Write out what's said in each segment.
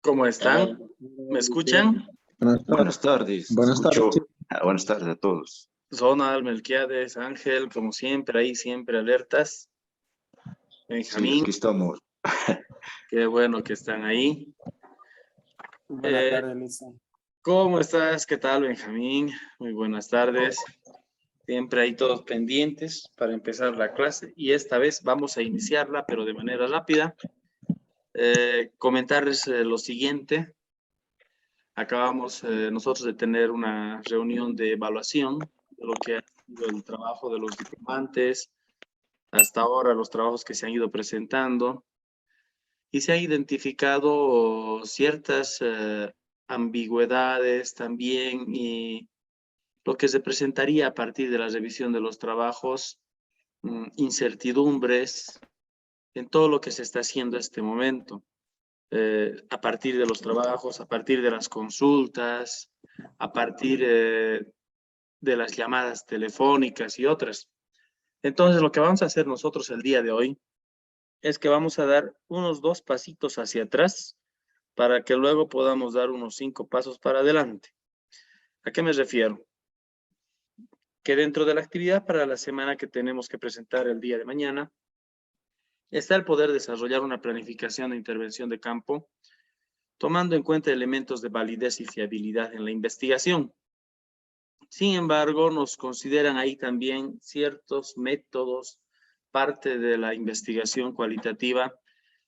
¿Cómo están? ¿Me escuchan? Buenas tardes. Buenas tardes. Escucho. Buenas tardes a todos. Ronald, Melquiades, Ángel, como siempre, ahí siempre alertas. Sí, Benjamín, aquí estamos. qué bueno que están ahí. Buenas tardes, Lisa. ¿Cómo estás? ¿Qué tal, Benjamín? Muy buenas tardes. Siempre ahí todos pendientes para empezar la clase y esta vez vamos a iniciarla, pero de manera rápida. Comentarles lo siguiente. Acabamos nosotros de tener una reunión de evaluación de lo que ha sido el trabajo de los diplomantes, hasta ahora los trabajos que se han ido presentando, y se han identificado ciertas ambigüedades también y lo que se presentaría a partir de la revisión de los trabajos, incertidumbres en todo lo que se está haciendo en este momento. A partir de los trabajos, a partir de las consultas, a partir de las llamadas telefónicas y otras. Entonces, lo que vamos a hacer nosotros el día de hoy es que vamos a dar unos 2 pasitos hacia atrás para que luego podamos dar unos 5 pasos para adelante. ¿A qué me refiero? Que dentro de la actividad para la semana que tenemos que presentar el día de mañana, está el poder desarrollar una planificación de intervención de campo tomando en cuenta elementos de validez y fiabilidad en la investigación. Sin embargo, nos consideran ahí también ciertos métodos, parte de la investigación cualitativa,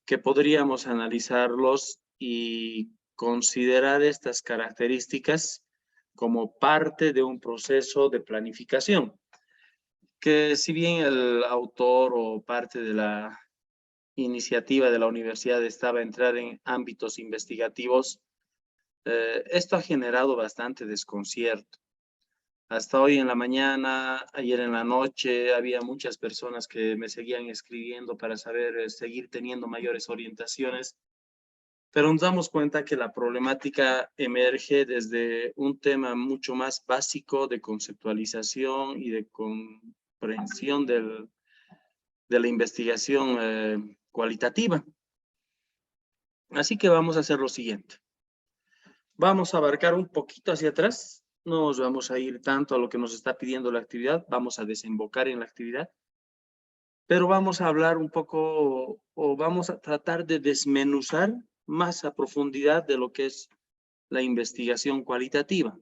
que podríamos analizarlos y considerar estas características como parte de un proceso de planificación, que si bien el autor o parte de la iniciativa de la universidad estaba a entrar en ámbitos investigativos, esto ha generado bastante desconcierto. Hasta hoy en la mañana, ayer en la noche, había muchas personas que me seguían escribiendo para saber, seguir teniendo mayores orientaciones, pero nos damos cuenta que la problemática emerge desde un tema mucho más básico de conceptualización y de comprensión de la investigación cualitativa. Así que vamos a hacer lo siguiente. Vamos a abarcar un poquito hacia atrás, no nos vamos a ir tanto a lo que nos está pidiendo la actividad, vamos a desembocar en la actividad, pero vamos a hablar un poco o vamos a tratar de desmenuzar más a profundidad de lo que es la investigación cualitativa.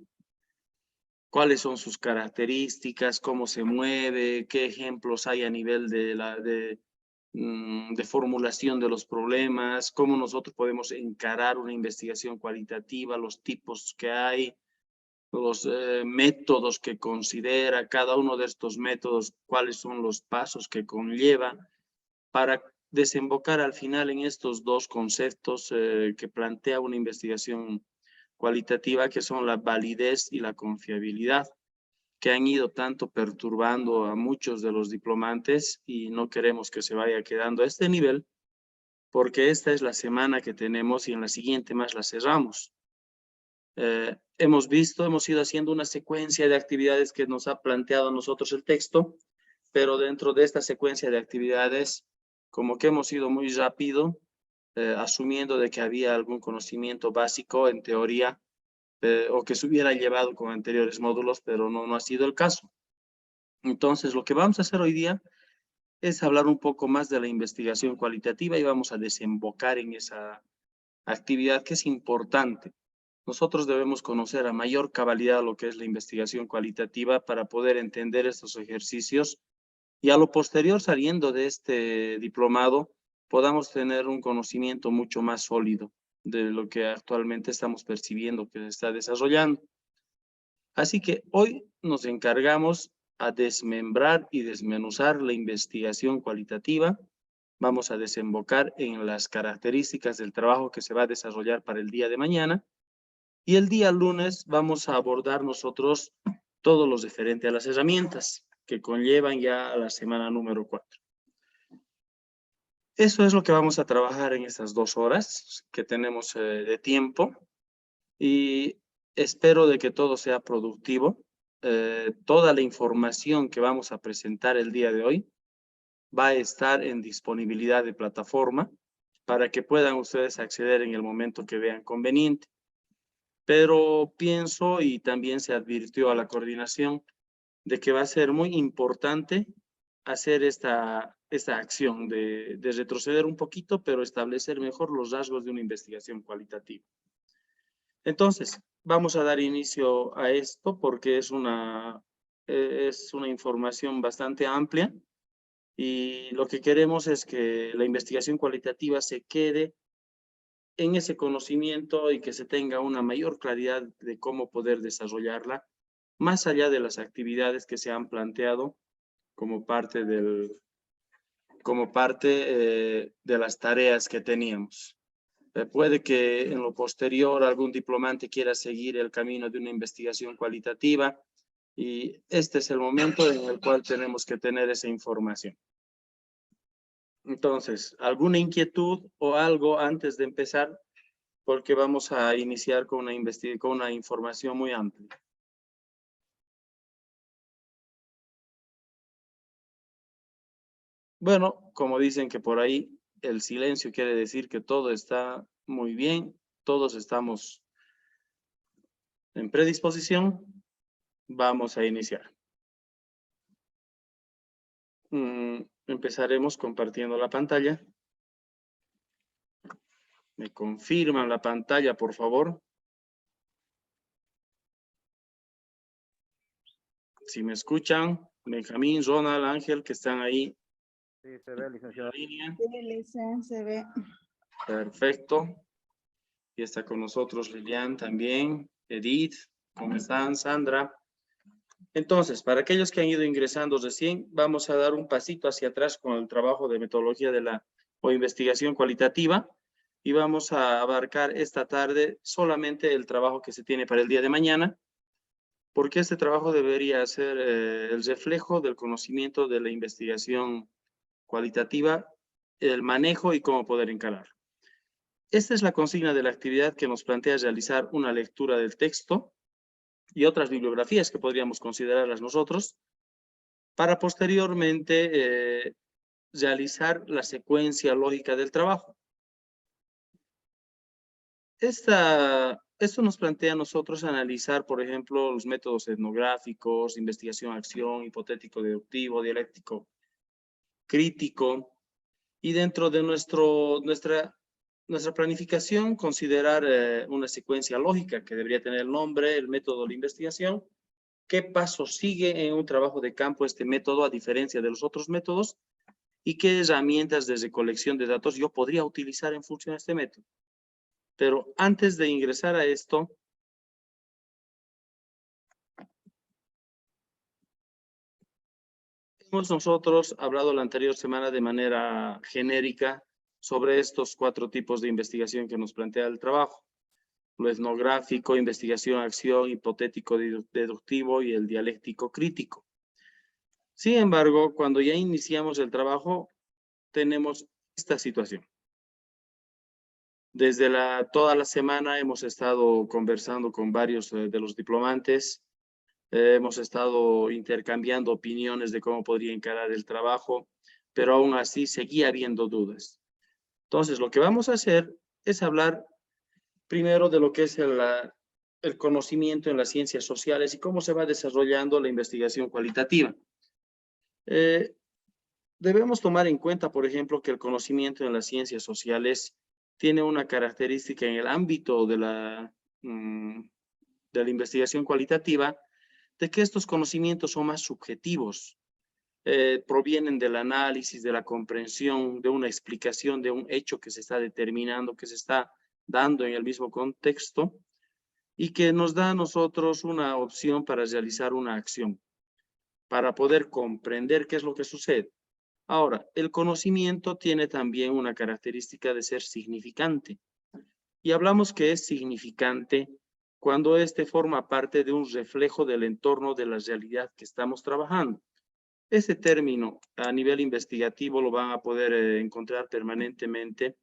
¿Cuáles son sus características? ¿Cómo se mueve? ¿Qué ejemplos hay a nivel de formulación de los problemas? ¿Cómo nosotros podemos encarar una investigación cualitativa? Los tipos que hay, los métodos que considera cada uno de estos métodos, cuáles son los pasos que conlleva para desembocar al final en estos 2 conceptos que plantea una investigación cualitativa, que son la validez y la confiabilidad, que han ido tanto perturbando a muchos de los diplomantes y no queremos que se vaya quedando a este nivel, porque esta es la semana que tenemos y en la siguiente más la cerramos. Hemos ido haciendo una secuencia de actividades que nos ha planteado a nosotros el texto, pero dentro de esta secuencia de actividades, como que hemos ido muy rápido, asumiendo de que había algún conocimiento básico en teoría, o que se hubiera llevado con anteriores módulos, pero no ha sido el caso. Entonces, lo que vamos a hacer hoy día es hablar un poco más de la investigación cualitativa y vamos a desembocar en esa actividad que es importante. Nosotros debemos conocer a mayor cabalidad lo que es la investigación cualitativa para poder entender estos ejercicios y a lo posterior, saliendo de este diplomado, podamos tener un conocimiento mucho más sólido de lo que actualmente estamos percibiendo que se está desarrollando. Así que hoy nos encargamos a desmembrar y desmenuzar la investigación cualitativa. Vamos a desembocar en las características del trabajo que se va a desarrollar para el día de mañana. Y el día lunes vamos a abordar nosotros todo lo referente a las herramientas que conllevan ya a la semana número 4. Eso es lo que vamos a trabajar en estas 2 horas que tenemos de tiempo y espero de que todo sea productivo. Toda la información que vamos a presentar el día de hoy va a estar en disponibilidad de plataforma para que puedan ustedes acceder en el momento que vean conveniente. Pero pienso, y también se advirtió a la coordinación, de que va a ser muy importante hacer esta acción de retroceder un poquito, pero establecer mejor los rasgos de una investigación cualitativa. Entonces, vamos a dar inicio a esto porque es una información bastante amplia y lo que queremos es que la investigación cualitativa se quede en ese conocimiento y que se tenga una mayor claridad de cómo poder desarrollarla, más allá de las actividades que se han planteado como parte de las tareas que teníamos. Puede que en lo posterior algún diplomante quiera seguir el camino de una investigación cualitativa y este es el momento en el cual tenemos que tener esa información. Entonces, ¿alguna inquietud o algo antes de empezar? Porque vamos a iniciar con una información muy amplia. Bueno, como dicen que por ahí el silencio quiere decir que todo está muy bien, todos estamos en predisposición, vamos a iniciar. Empezaremos compartiendo la pantalla. ¿Me confirman la pantalla, por favor? Si me escuchan, Benjamín, Ronald, Ángel, que están ahí. Sí, se ve, licenciado. Sí, se ve. Perfecto. Y está con nosotros Lilian también, Edith, ¿cómo están? Sandra. Entonces, para aquellos que han ido ingresando recién, vamos a dar un pasito hacia atrás con el trabajo de metodología o investigación cualitativa y vamos a abarcar esta tarde solamente el trabajo que se tiene para el día de mañana, porque este trabajo debería ser el reflejo del conocimiento de la investigación cualitativa, el manejo y cómo poder encarar. Esta es la consigna de la actividad que nos plantea realizar una lectura del texto y otras bibliografías que podríamos considerarlas nosotros, para posteriormente realizar la secuencia lógica del trabajo. Esto nos plantea a nosotros analizar, por ejemplo, los métodos etnográficos, investigación-acción, hipotético-deductivo, dialéctico, crítico, y dentro de nuestra planificación considerar una secuencia lógica que debería tener el nombre, el método de la investigación, qué paso sigue en un trabajo de campo este método a diferencia de los otros métodos y qué herramientas de recolección de datos yo podría utilizar en función de este método. Pero antes de ingresar a esto, hemos nosotros hablado la anterior semana de manera genérica sobre estos 4 tipos de investigación que nos plantea el trabajo. Lo etnográfico, investigación-acción, hipotético-deductivo y el dialéctico crítico. Sin embargo, cuando ya iniciamos el trabajo, tenemos esta situación. Desde toda la semana hemos estado conversando con varios de los diplomantes, hemos estado intercambiando opiniones de cómo podría encarar el trabajo, pero aún así seguía habiendo dudas. Entonces, lo que vamos a hacer es hablar primero de lo que es el conocimiento en las ciencias sociales y cómo se va desarrollando la investigación cualitativa. Debemos tomar en cuenta, por ejemplo, que el conocimiento en las ciencias sociales tiene una característica en el ámbito de la investigación cualitativa, de que estos conocimientos son más subjetivos, provienen del análisis, de la comprensión, de una explicación de un hecho que se está determinando, que se está dando en el mismo contexto, y que nos da a nosotros una opción para realizar una acción, para poder comprender qué es lo que sucede. Ahora, el conocimiento tiene también una característica de ser significante. Y hablamos que es significante cuando éste forma parte de un reflejo del entorno de la realidad que estamos trabajando. Ese término a nivel investigativo lo van a poder encontrar permanentemente.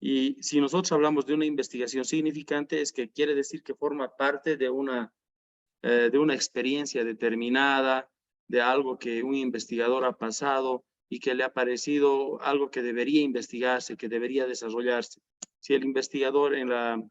Y si nosotros hablamos de una investigación significante, es que quiere decir que forma parte de una experiencia determinada, de algo que un investigador ha pasado, y que le ha parecido algo que debería investigarse, que debería desarrollarse. Si el investigador en la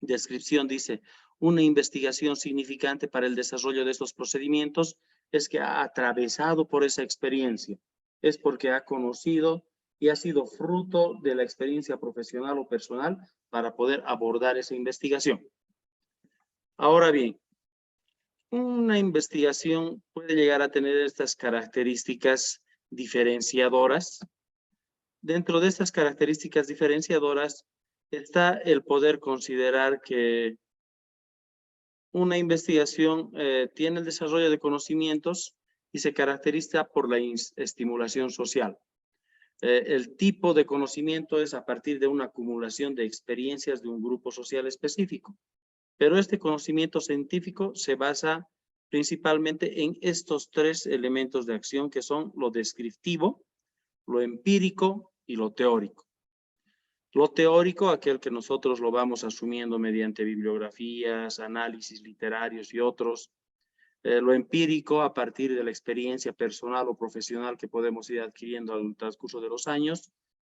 descripción dice una investigación significante para el desarrollo de estos procedimientos, es que ha atravesado por esa experiencia, es porque ha conocido y ha sido fruto de la experiencia profesional o personal para poder abordar esa investigación. Ahora bien, una investigación puede llegar a tener estas características diferenciadoras. Dentro de estas características diferenciadoras está el poder considerar que una investigación tiene el desarrollo de conocimientos y se caracteriza por la estimulación social. El tipo de conocimiento es a partir de una acumulación de experiencias de un grupo social específico. Pero este conocimiento científico se basa principalmente en estos tres elementos de acción que son lo descriptivo, lo empírico y lo teórico. Lo teórico, aquel que nosotros lo vamos asumiendo mediante bibliografías, análisis literarios y otros. Lo empírico a partir de la experiencia personal o profesional que podemos ir adquiriendo al transcurso de los años.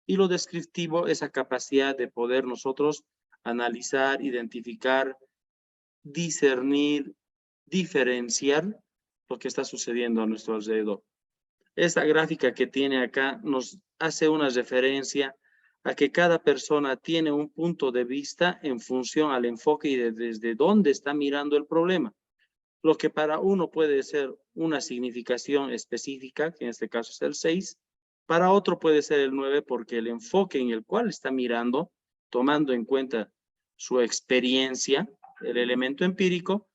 Y lo descriptivo, esa capacidad de poder nosotros analizar, identificar, discernir, diferenciar lo que está sucediendo a nuestro alrededor. Esta gráfica que tiene acá nos hace una referencia a que cada persona tiene un punto de vista en función al enfoque y desde dónde está mirando el problema. Lo que para uno puede ser una significación específica, que en este caso es el 6, para otro puede ser el 9 porque el enfoque en el cual está mirando, tomando en cuenta su experiencia, el elemento empírico,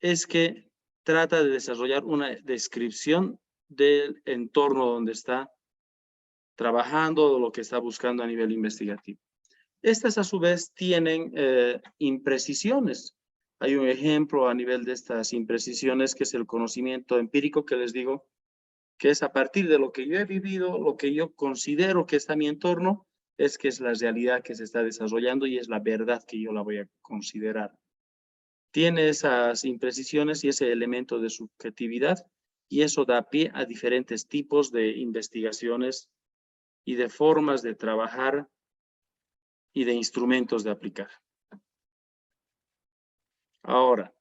es que trata de desarrollar una descripción del entorno donde está trabajando o lo que está buscando a nivel investigativo. Estas a su vez tienen imprecisiones. Hay un ejemplo a nivel de estas imprecisiones que es el conocimiento empírico que les digo, que es a partir de lo que yo he vivido, lo que yo considero que está en mi entorno, es que es la realidad que se está desarrollando y es la verdad que yo la voy a considerar. Tiene esas imprecisiones y ese elemento de subjetividad y eso da pie a diferentes tipos de investigaciones y de formas de trabajar y de instrumentos de aplicar. Ahora,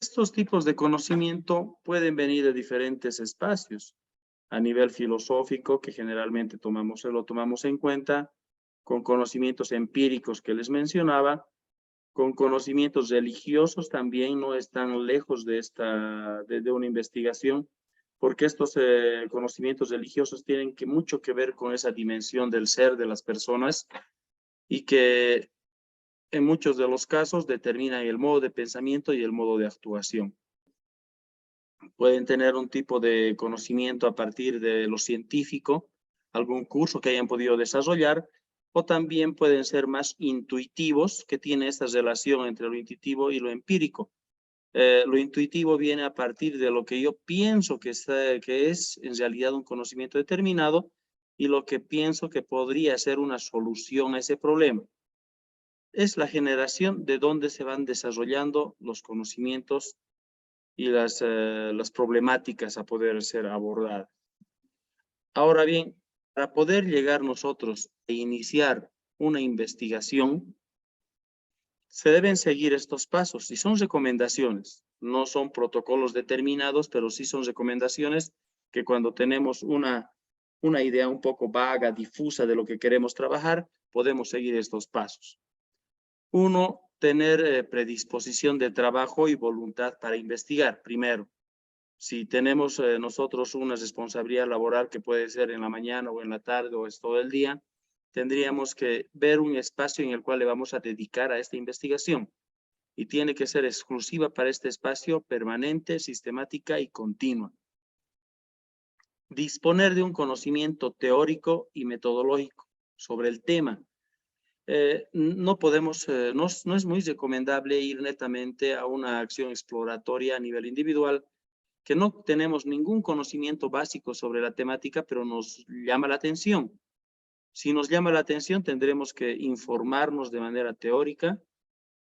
estos tipos de conocimiento pueden venir de diferentes espacios. A nivel filosófico, que generalmente lo tomamos en cuenta, con conocimientos empíricos que les mencionaba, con conocimientos religiosos también no están lejos de una investigación, porque estos conocimientos religiosos tienen mucho que ver con esa dimensión del ser de las personas y que en muchos de los casos determinan el modo de pensamiento y el modo de actuación. Pueden tener un tipo de conocimiento a partir de lo científico, algún curso que hayan podido desarrollar, o también pueden ser más intuitivos, que tiene esta relación entre lo intuitivo y lo empírico. Lo intuitivo viene a partir de lo que yo pienso que es en realidad un conocimiento determinado y lo que pienso que podría ser una solución a ese problema. Es la generación de donde se van desarrollando los conocimientos y las problemáticas a poder ser abordadas. Ahora bien, para poder llegar nosotros a iniciar una investigación, se deben seguir estos pasos y son recomendaciones. No son protocolos determinados, pero sí son recomendaciones que cuando tenemos una idea un poco vaga, difusa de lo que queremos trabajar, podemos seguir estos pasos. Uno, tener predisposición de trabajo y voluntad para investigar, primero. Si tenemos nosotros una responsabilidad laboral que puede ser en la mañana o en la tarde o es todo el día, tendríamos que ver un espacio en el cual le vamos a dedicar a esta investigación. Y tiene que ser exclusiva para este espacio, permanente, sistemática y continua. Disponer de un conocimiento teórico y metodológico sobre el tema. No es muy recomendable ir netamente a una acción exploratoria a nivel individual, que no tenemos ningún conocimiento básico sobre la temática, pero nos llama la atención. Si nos llama la atención, tendremos que informarnos de manera teórica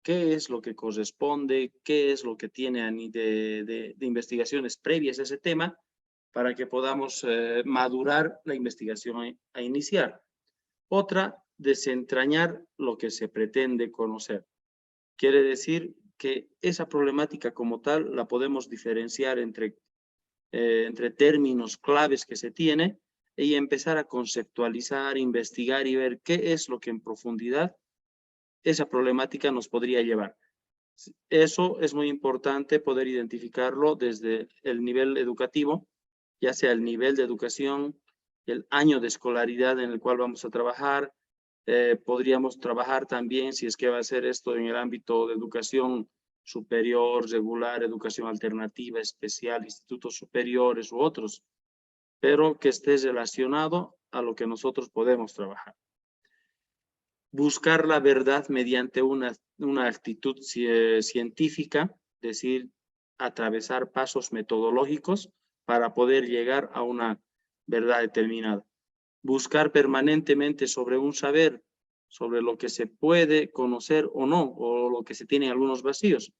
qué es lo que corresponde, qué es lo que tiene de investigaciones previas a ese tema, para que podamos madurar la investigación a iniciar. Otra, desentrañar lo que se pretende conocer. Quiere decir que esa problemática como tal la podemos diferenciar entre términos claves que se tiene y empezar a conceptualizar, investigar y ver qué es lo que en profundidad esa problemática nos podría llevar. Eso es muy importante poder identificarlo desde el nivel educativo, ya sea el nivel de educación, el año de escolaridad en el cual vamos a trabajar. Podríamos trabajar también, si es que va a ser esto en el ámbito de educación superior, regular, educación alternativa, especial, institutos superiores u otros, pero que esté relacionado a lo que nosotros podemos trabajar. Buscar la verdad mediante una actitud científica, es decir, atravesar pasos metodológicos para poder llegar a una verdad determinada. Buscar permanentemente sobre un saber, sobre lo que se puede conocer o no, o lo que se tiene en algunos vacíos,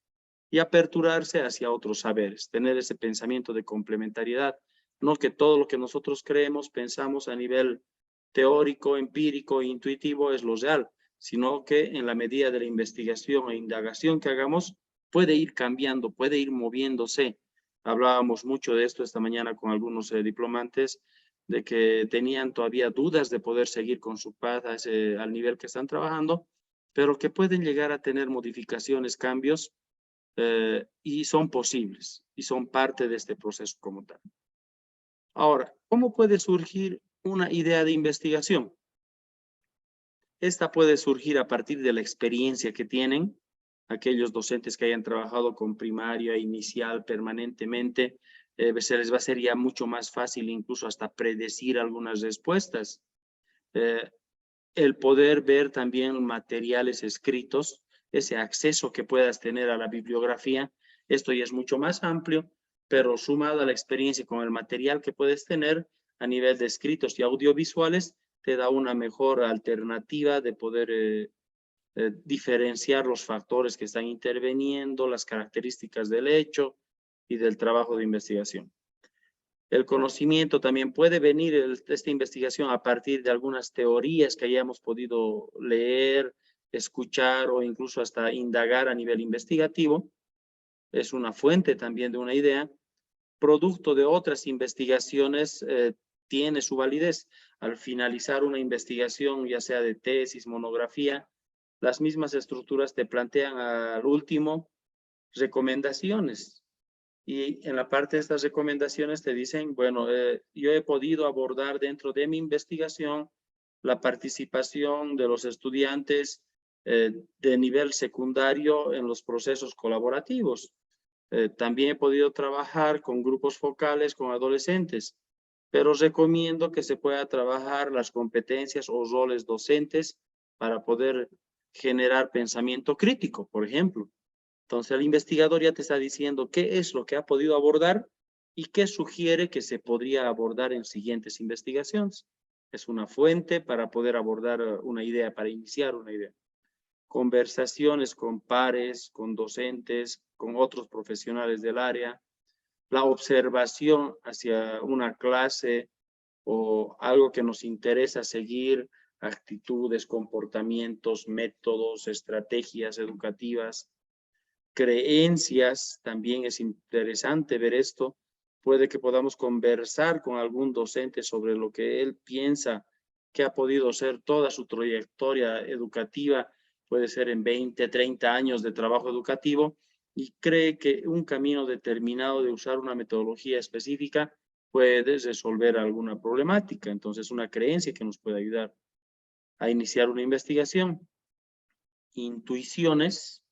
y aperturarse hacia otros saberes, tener ese pensamiento de complementariedad, no que todo lo que nosotros creemos, pensamos a nivel teórico, empírico e intuitivo es lo real, sino que en la medida de la investigación e indagación que hagamos, puede ir cambiando, puede ir moviéndose. Hablábamos mucho de esto esta mañana con algunos diplomantes, de que tenían todavía dudas de poder seguir con su paz al nivel que están trabajando, pero que pueden llegar a tener modificaciones, cambios, y son posibles, y son parte de este proceso como tal. Ahora, ¿cómo puede surgir una idea de investigación? Esta puede surgir a partir de la experiencia que tienen aquellos docentes que hayan trabajado con primaria, inicial, permanentemente. Se les va a ser ya mucho más fácil incluso hasta predecir algunas respuestas. El poder ver también materiales escritos, ese acceso que puedas tener a la bibliografía, esto ya es mucho más amplio, pero sumado a la experiencia con el material que puedes tener a nivel de escritos y audiovisuales, te da una mejor alternativa de poder diferenciar los factores que están interviniendo, las características del hecho y del trabajo de investigación. El conocimiento también puede venir, esta investigación, a partir de algunas teorías que hayamos podido leer, escuchar o incluso hasta indagar a nivel investigativo. Es una fuente también de una idea. Producto de otras investigaciones, tiene su validez. Al finalizar una investigación, ya sea de tesis, monografía, las mismas estructuras te plantean al último recomendaciones. Y en la parte de estas recomendaciones te dicen, bueno, yo he podido abordar dentro de mi investigación la participación de los estudiantes de nivel secundario en los procesos colaborativos. También he podido trabajar con grupos focales, con adolescentes, pero recomiendo que se pueda trabajar las competencias o roles docentes para poder generar pensamiento crítico, por ejemplo. Entonces el investigador ya te está diciendo qué es lo que ha podido abordar y qué sugiere que se podría abordar en siguientes investigaciones. Es una fuente para poder abordar una idea, para iniciar una idea. Conversaciones con pares, con docentes, con otros profesionales del área. La observación hacia una clase o algo que nos interesa seguir, actitudes, comportamientos, métodos, estrategias educativas. Creencias, también es interesante ver esto. Puede que podamos conversar con algún docente sobre lo que él piensa que ha podido ser toda su trayectoria educativa, puede ser en 20, 30 años de trabajo educativo, y cree que un camino determinado de usar una metodología específica puede resolver alguna problemática. Entonces, una creencia que nos puede ayudar a iniciar una investigación. Intuiciones,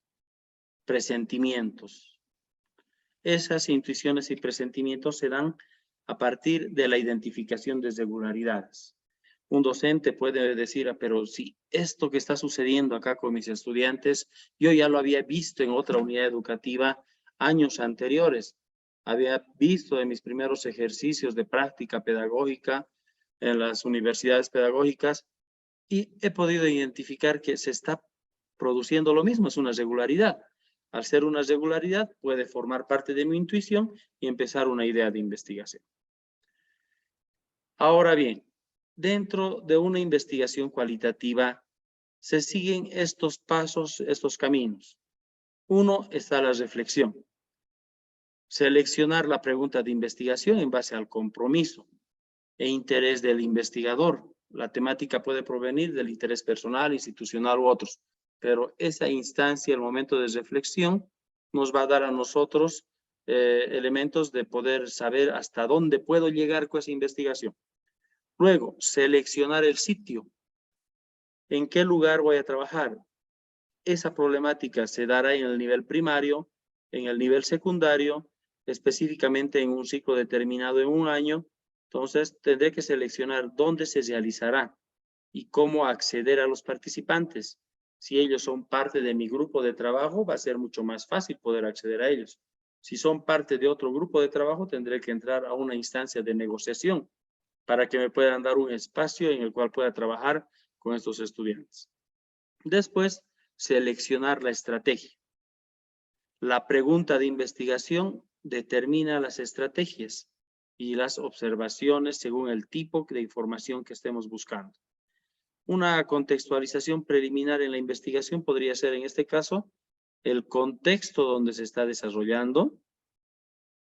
presentimientos. Esas intuiciones y presentimientos se dan a partir de la identificación de regularidades. Un docente puede decir, pero si esto que está sucediendo acá con mis estudiantes, yo ya lo había visto en otra unidad educativa años anteriores. Había visto en mis primeros ejercicios de práctica pedagógica en las universidades pedagógicas y he podido identificar que se está produciendo lo mismo, es una regularidad. Al ser una regularidad, puede formar parte de mi intuición y empezar una idea de investigación. Ahora bien, dentro de una investigación cualitativa se siguen estos pasos, estos caminos. Uno está la reflexión. Seleccionar la pregunta de investigación en base al compromiso e interés del investigador. La temática puede provenir del interés personal, institucional u otros, pero esa instancia, el momento de reflexión, nos va a dar a nosotros elementos de poder saber hasta dónde puedo llegar con esa investigación. Luego, seleccionar el sitio. ¿En qué lugar voy a trabajar? Esa problemática se dará en el nivel primario, en el nivel secundario, específicamente en un ciclo determinado en un año. Entonces, tendré que seleccionar dónde se realizará y cómo acceder a los participantes. Si ellos son parte de mi grupo de trabajo, va a ser mucho más fácil poder acceder a ellos. Si son parte de otro grupo de trabajo, tendré que entrar a una instancia de negociación para que me puedan dar un espacio en el cual pueda trabajar con estos estudiantes. Después, seleccionar la estrategia. La pregunta de investigación determina las estrategias y las observaciones según el tipo de información que estemos buscando. Una contextualización preliminar en la investigación podría ser, en este caso, el contexto donde se está desarrollando,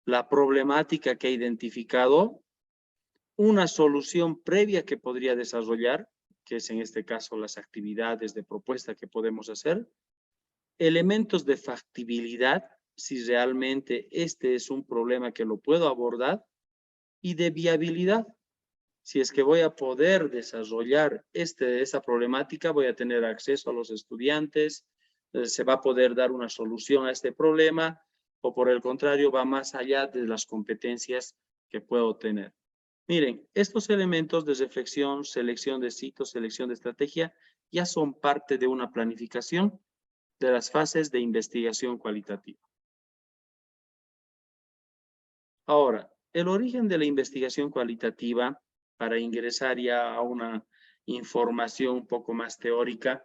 la problemática que ha identificado, una solución previa que podría desarrollar, que es en este caso las actividades de propuesta que podemos hacer, elementos de factibilidad, si realmente este es un problema que lo puedo abordar, y de viabilidad. Si es que voy a poder desarrollar esa problemática, voy a tener acceso a los estudiantes, se va a poder dar una solución a este problema, o por el contrario, va más allá de las competencias que puedo tener. Miren, estos elementos de reflexión, selección de sitios, selección de estrategia, ya son parte de una planificación de las fases de investigación cualitativa. Ahora, el origen de la investigación cualitativa, para ingresar ya a una información un poco más teórica,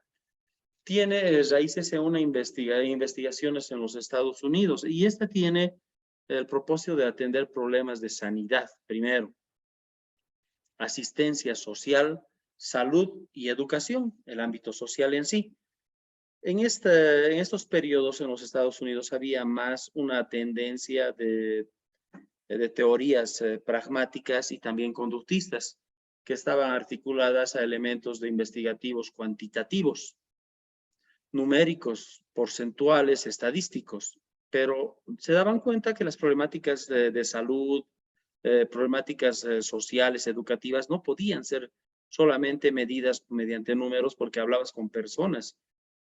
tiene raíces en investigaciones en los Estados Unidos, y esta tiene el propósito de atender problemas de sanidad, primero, asistencia social, salud y educación, el ámbito social en sí. En estos periodos en los Estados Unidos había más una tendencia de teorías pragmáticas y también conductistas, que estaban articuladas a elementos de investigativos cuantitativos, numéricos, porcentuales, estadísticos, pero se daban cuenta que las problemáticas de salud, problemáticas sociales, educativas, no podían ser solamente medidas mediante números, porque hablabas con personas,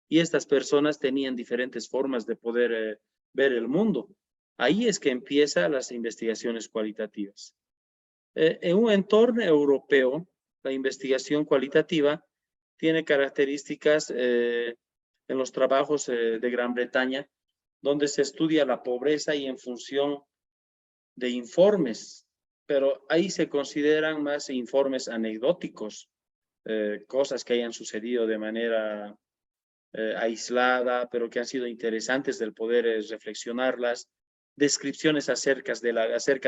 y estas personas tenían diferentes formas de poder ver el mundo. Ahí es que empiezan las investigaciones cualitativas. En un entorno europeo, la investigación cualitativa tiene características en los trabajos de Gran Bretaña, donde se estudia la pobreza y en función de informes, pero ahí se consideran más informes anecdóticos, cosas que hayan sucedido de manera aislada, pero que han sido interesantes del poder reflexionarlas, descripciones acerca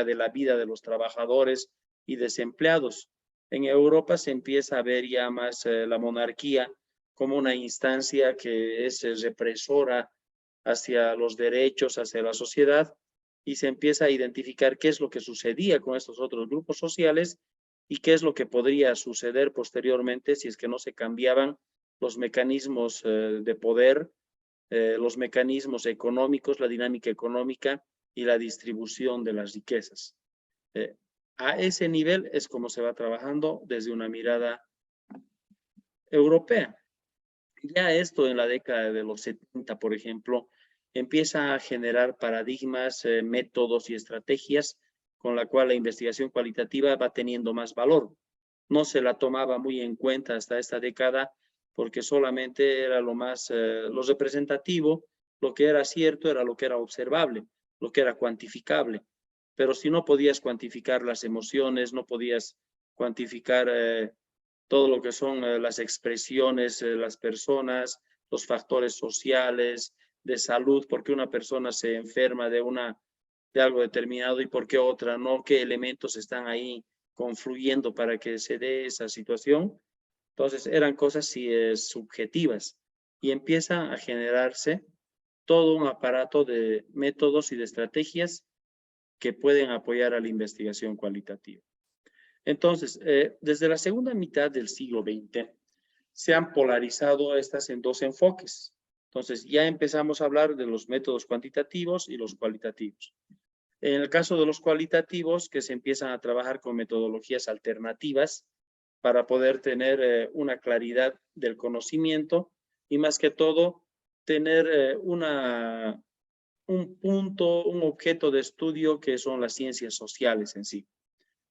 de la vida de los trabajadores y desempleados. En Europa se empieza a ver ya más la monarquía como una instancia que es represora hacia los derechos, hacia la sociedad, y se empieza a identificar qué es lo que sucedía con estos otros grupos sociales y qué es lo que podría suceder posteriormente si es que no se cambiaban los mecanismos de poder, los mecanismos económicos, la dinámica económica y la distribución de las riquezas. A ese nivel es como se va trabajando desde una mirada europea. Ya esto en la década de los 70, por ejemplo, empieza a generar paradigmas, métodos y estrategias con la cual la investigación cualitativa va teniendo más valor. No se la tomaba muy en cuenta hasta esta década porque solamente era lo representativo, lo que era cierto era lo que era observable, lo que era cuantificable. Pero si no podías cuantificar las emociones, no podías cuantificar todo lo que son las expresiones de las personas, los factores sociales, de salud, por qué una persona se enferma de algo determinado y por qué otra no, qué elementos están ahí confluyendo para que se dé esa situación. Entonces eran cosas subjetivas y empieza a generarse todo un aparato de métodos y de estrategias que pueden apoyar a la investigación cualitativa. Entonces, desde la segunda mitad del siglo XX, se han polarizado estas en dos enfoques. Entonces, ya empezamos a hablar de los métodos cuantitativos y los cualitativos. En el caso de los cualitativos, que se empiezan a trabajar con metodologías alternativas para poder tener una claridad del conocimiento y más que todo, tener un punto, un objeto de estudio que son las ciencias sociales en sí.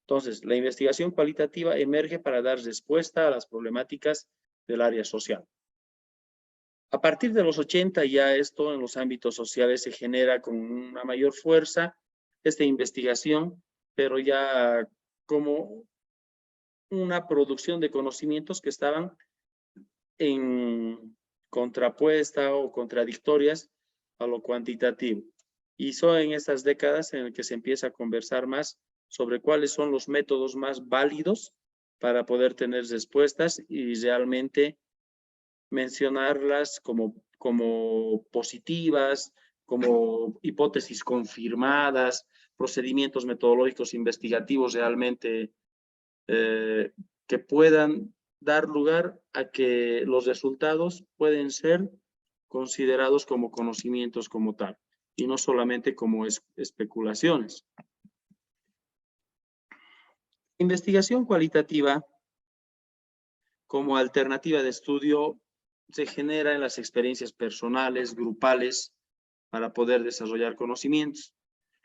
Entonces, la investigación cualitativa emerge para dar respuesta a las problemáticas del área social. A partir de los 80 ya esto en los ámbitos sociales se genera con una mayor fuerza, esta investigación, pero ya como una producción de conocimientos que estaban en contrapuesta o contradictorias a lo cuantitativo. Y son en estas décadas en las que se empieza a conversar más sobre cuáles son los métodos más válidos para poder tener respuestas y realmente mencionarlas como positivas, como hipótesis confirmadas, procedimientos metodológicos investigativos realmente que puedan dar lugar a que los resultados pueden ser considerados como conocimientos como tal y no solamente como especulaciones. Investigación cualitativa como alternativa de estudio se genera en las experiencias personales, grupales, para poder desarrollar conocimientos.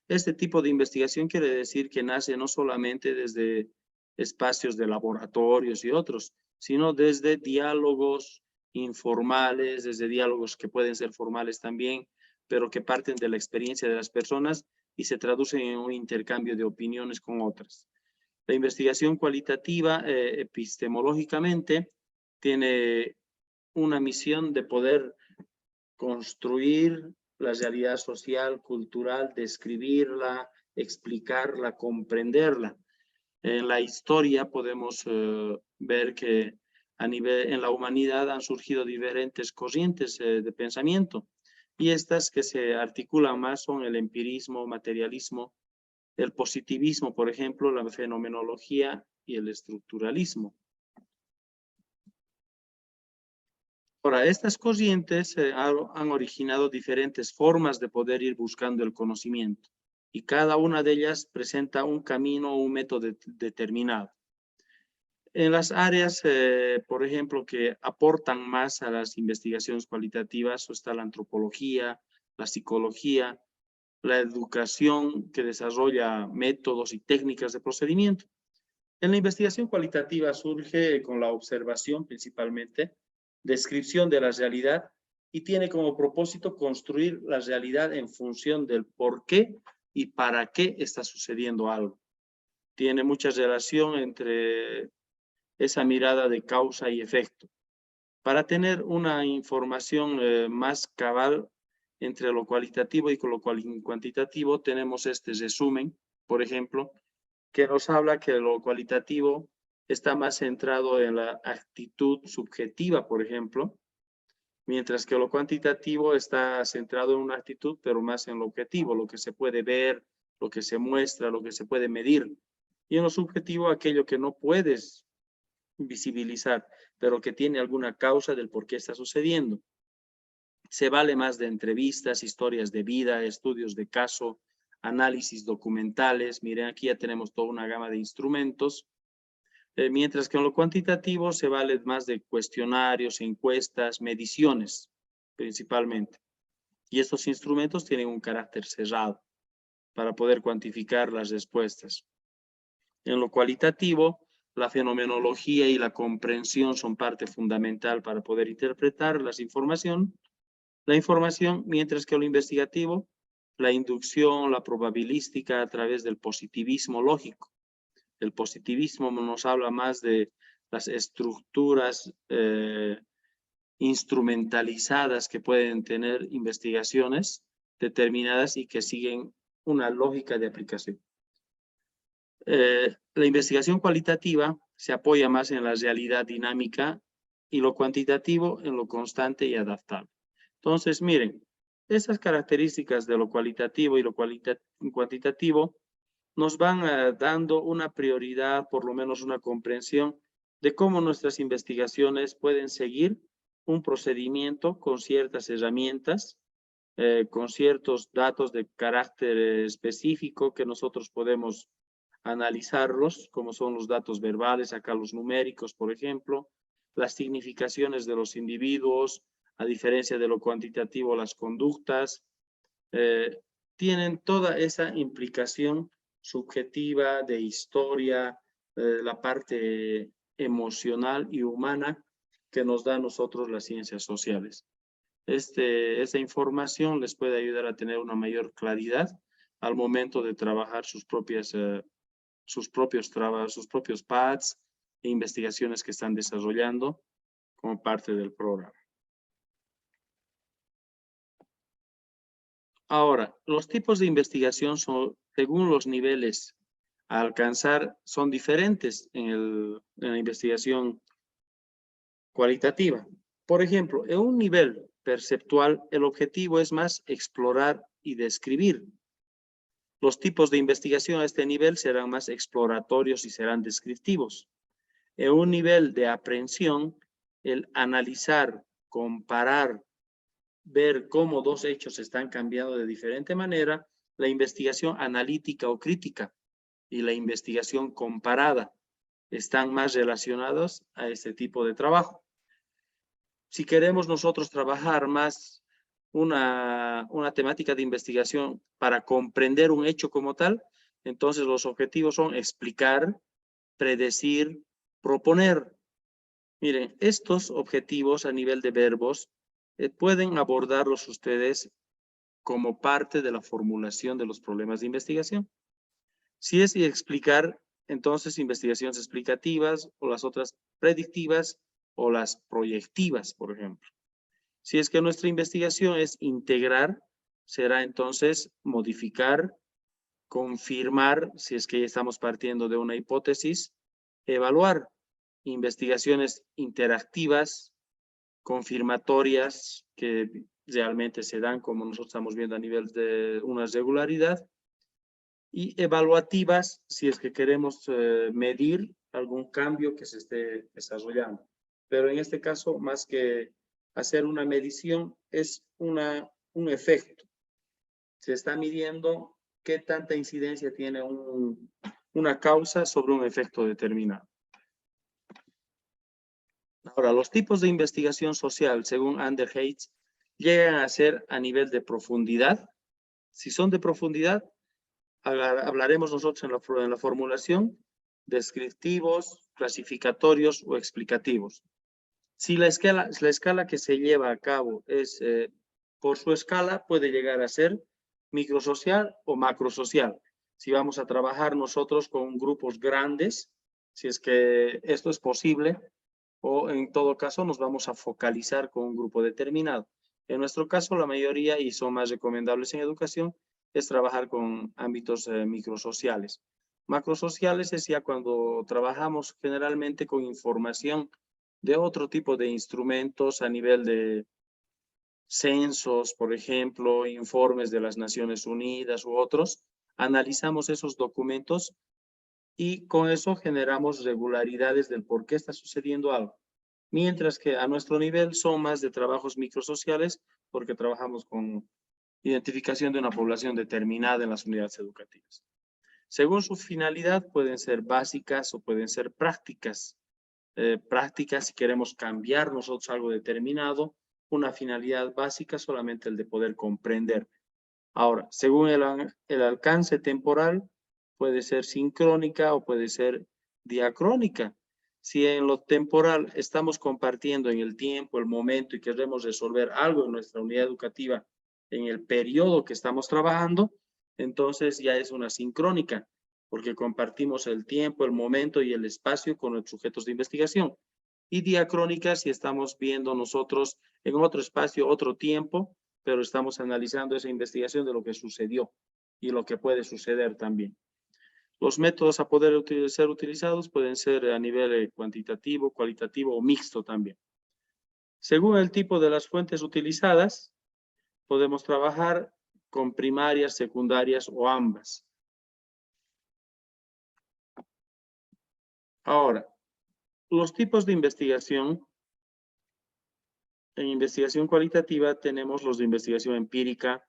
Este tipo de investigación quiere decir que nace no solamente desde espacios de laboratorios y otros, sino desde diálogos informales, desde diálogos que pueden ser formales también, pero que parten de la experiencia de las personas y se traducen en un intercambio de opiniones con otras. La investigación cualitativa, epistemológicamente, tiene una misión de poder construir la realidad social, cultural, describirla, explicarla, comprenderla. En la historia podemos ver que en la humanidad han surgido diferentes corrientes de pensamiento y estas que se articulan más son el empirismo, materialismo, el positivismo, por ejemplo, la fenomenología y el estructuralismo. Ahora, estas corrientes han originado diferentes formas de poder ir buscando el conocimiento y cada una de ellas presenta un camino o un método determinado. En las áreas, por ejemplo, que aportan más a las investigaciones cualitativas está la antropología, la psicología, la educación que desarrolla métodos y técnicas de procedimiento. En la investigación cualitativa surge con la observación principalmente, descripción de la realidad y tiene como propósito construir la realidad en función del por qué y para qué está sucediendo algo. Tiene mucha relación entre esa mirada de causa y efecto. Para tener una información más cabal entre lo cualitativo y lo cuantitativo, tenemos este resumen, por ejemplo, que nos habla que lo cualitativo está más centrado en la actitud subjetiva, por ejemplo, mientras que lo cuantitativo está centrado en una actitud, pero más en lo objetivo, lo que se puede ver, lo que se muestra, lo que se puede medir. Y en lo subjetivo, aquello que no puedes visibilizar, pero que tiene alguna causa del por qué está sucediendo. Se vale más de entrevistas, historias de vida, estudios de caso, análisis documentales. Miren, aquí ya tenemos toda una gama de instrumentos. Mientras que en lo cuantitativo se vale más de cuestionarios, encuestas, mediciones, principalmente. Y estos instrumentos tienen un carácter cerrado para poder cuantificar las respuestas. En lo cualitativo, la fenomenología y la comprensión son parte fundamental para poder interpretar la información, mientras que lo investigativo, la inducción, la probabilística a través del positivismo lógico. El positivismo nos habla más de las estructuras instrumentalizadas que pueden tener investigaciones determinadas y que siguen una lógica de aplicación. La investigación cualitativa se apoya más en la realidad dinámica y lo cuantitativo en lo constante y adaptable. Entonces, miren, esas características de lo cualitativo y lo cuantitativo nos van dando una prioridad, por lo menos una comprensión de cómo nuestras investigaciones pueden seguir un procedimiento con ciertas herramientas, con ciertos datos de carácter específico que nosotros podemos analizarlos, como son los datos verbales, acá los numéricos, por ejemplo, las significaciones de los individuos, a diferencia de lo cuantitativo, las conductas, tienen toda esa implicación subjetiva de historia, la parte emocional y humana que nos da a nosotros las ciencias sociales. Esta información les puede ayudar a tener una mayor claridad al momento de trabajar sus propios pads e investigaciones que están desarrollando como parte del programa. Ahora, los tipos de investigación son, según los niveles a alcanzar, son diferentes en la investigación cualitativa. Por ejemplo, en un nivel perceptual, el objetivo es más explorar y describir. Los tipos de investigación a este nivel serán más exploratorios y serán descriptivos. En un nivel de aprehensión, el analizar, comparar, ver cómo dos hechos están cambiando de diferente manera, la investigación analítica o crítica y la investigación comparada están más relacionados a este tipo de trabajo. Si queremos nosotros trabajar más una temática de investigación para comprender un hecho como tal, entonces los objetivos son explicar, predecir, proponer. Miren, estos objetivos a nivel de verbos pueden abordarlos ustedes como parte de la formulación de los problemas de investigación. Si es explicar, entonces investigaciones explicativas o las otras predictivas o las proyectivas, por ejemplo. Si es que nuestra investigación es integrar, será entonces modificar, confirmar, si es que estamos partiendo de una hipótesis, evaluar. Investigaciones interactivas, confirmatorias, que realmente se dan como nosotros estamos viendo a nivel de una regularidad, y evaluativas, si es que queremos medir algún cambio que se esté desarrollando. Pero en este caso, más que hacer una medición, es un efecto. Se está midiendo qué tanta incidencia tiene una causa sobre un efecto determinado. Ahora, los tipos de investigación social, según Anderheitz, llegan a ser a nivel de profundidad. Si son de profundidad, hablaremos nosotros en la formulación, descriptivos, clasificatorios o explicativos. Si la escala que se lleva a cabo es, por su escala, puede llegar a ser microsocial o macrosocial. Si vamos a trabajar nosotros con grupos grandes, si es que esto es posible, o en todo caso nos vamos a focalizar con un grupo determinado. En nuestro caso, la mayoría, y son más recomendables en educación, es trabajar con ámbitos microsociales. Macrosociales es ya cuando trabajamos generalmente con información de otro tipo de instrumentos a nivel de censos, por ejemplo, informes de las Naciones Unidas u otros. Analizamos esos documentos y con eso generamos regularidades del por qué está sucediendo algo. Mientras que a nuestro nivel son más de trabajos microsociales porque trabajamos con identificación de una población determinada en las unidades educativas. Según su finalidad pueden ser básicas o pueden ser prácticas. Prácticas si queremos cambiar nosotros algo determinado, una finalidad básica solamente el de poder comprender. Ahora, según el alcance temporal, puede ser sincrónica o puede ser diacrónica. Si en lo temporal estamos compartiendo en el tiempo, el momento y queremos resolver algo en nuestra unidad educativa en el periodo que estamos trabajando, entonces ya es una sincrónica, porque compartimos el tiempo, el momento y el espacio con los sujetos de investigación. Y diacrónica si estamos viendo nosotros en otro espacio, otro tiempo, pero estamos analizando esa investigación de lo que sucedió y lo que puede suceder también. Los métodos a poder ser utilizados pueden ser a nivel cuantitativo, cualitativo o mixto también. Según el tipo de las fuentes utilizadas, podemos trabajar con primarias, secundarias o ambas. Ahora, los tipos de investigación. En investigación cualitativa tenemos los de investigación empírica,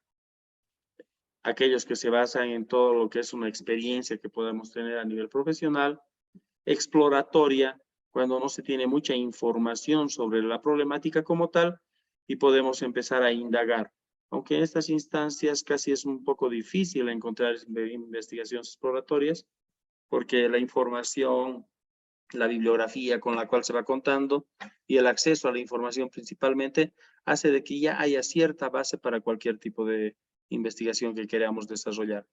aquellos que se basan en todo lo que es una experiencia que podemos tener a nivel profesional, exploratoria, cuando no se tiene mucha información sobre la problemática como tal y podemos empezar a indagar. Aunque en estas instancias casi es un poco difícil encontrar investigaciones exploratorias, porque la información, la bibliografía con la cual se va contando y el acceso a la información principalmente hace de que ya haya cierta base para cualquier tipo de investigación que queramos desarrollar.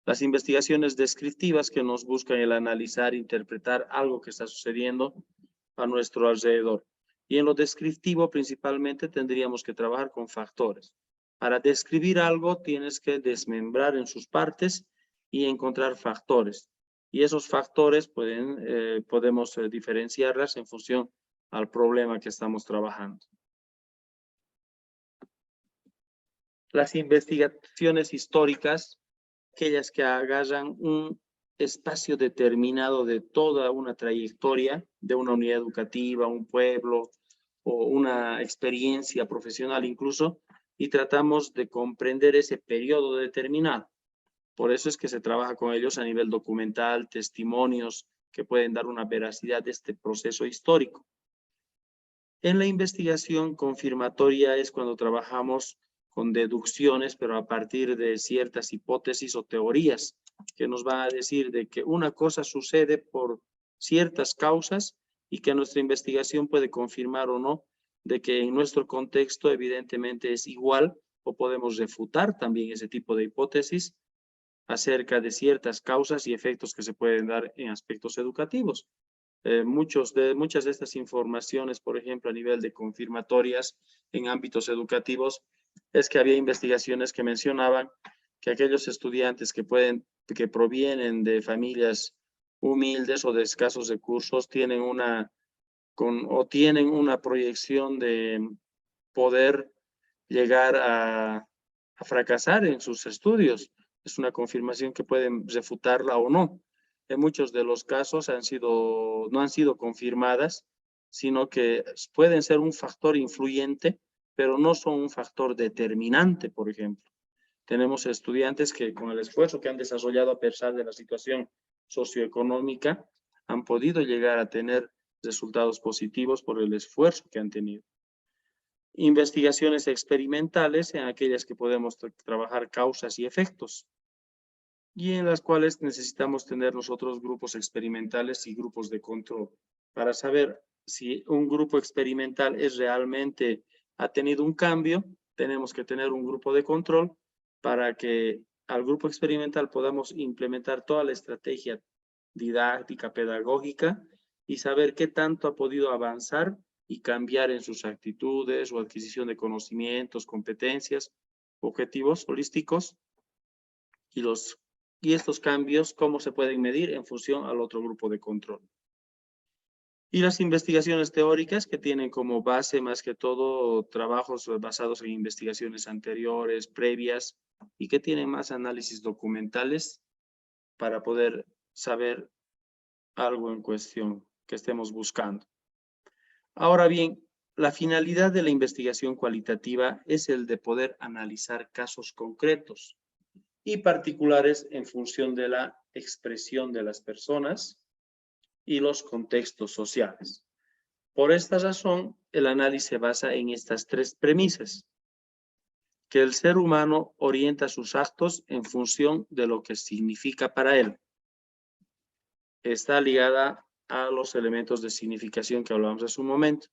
Las investigaciones descriptivas que nos buscan el analizar, interpretar algo que está sucediendo a nuestro alrededor. Y en lo descriptivo principalmente tendríamos que trabajar con factores. Para describir algo tienes que desmembrar en sus partes y encontrar factores. Y esos factores podemos diferenciarlas en función al problema que estamos trabajando. Las investigaciones históricas, aquellas que agarran un espacio determinado de toda una trayectoria de una unidad educativa, un pueblo o una experiencia profesional incluso, y tratamos de comprender ese periodo determinado. Por eso es que se trabaja con ellos a nivel documental, testimonios que pueden dar una veracidad de este proceso histórico. En la investigación confirmatoria es cuando trabajamos con deducciones, pero a partir de ciertas hipótesis o teorías que nos van a decir de que una cosa sucede por ciertas causas y que nuestra investigación puede confirmar o no de que en nuestro contexto evidentemente es igual o podemos refutar también ese tipo de hipótesis acerca de ciertas causas y efectos que se pueden dar en aspectos educativos. Muchas de estas informaciones, por ejemplo, a nivel de confirmatorias en ámbitos educativos, es que había investigaciones que mencionaban que aquellos estudiantes que provienen de familias humildes o de escasos recursos tienen una proyección de poder llegar a fracasar en sus estudios. Es una confirmación que pueden refutarla o no. En muchos de los casos no han sido confirmadas, sino que pueden ser un factor influyente, pero no son un factor determinante, por ejemplo. Tenemos estudiantes que con el esfuerzo que han desarrollado a pesar de la situación socioeconómica, han podido llegar a tener resultados positivos por el esfuerzo que han tenido. Investigaciones experimentales en aquellas que podemos trabajar causas y efectos y en las cuales necesitamos tener nosotros grupos experimentales y grupos de control para saber si un grupo experimental ha tenido un cambio. Tenemos que tener un grupo de control para que al grupo experimental podamos implementar toda la estrategia didáctica, pedagógica y saber qué tanto ha podido avanzar y cambiar en sus actitudes o adquisición de conocimientos, competencias, objetivos holísticos y estos cambios, cómo se pueden medir en función al otro grupo de control. Y las investigaciones teóricas que tienen como base más que todo trabajos basados en investigaciones anteriores, previas y que tienen más análisis documentales para poder saber algo en cuestión que estemos buscando. Ahora bien, la finalidad de la investigación cualitativa es el de poder analizar casos concretos y particulares en función de la expresión de las personas y los contextos sociales. Por esta razón, el análisis se basa en estas tres premisas: que el ser humano orienta sus actos en función de lo que significa para él. Está ligada a los elementos de significación que hablamos hace un momento.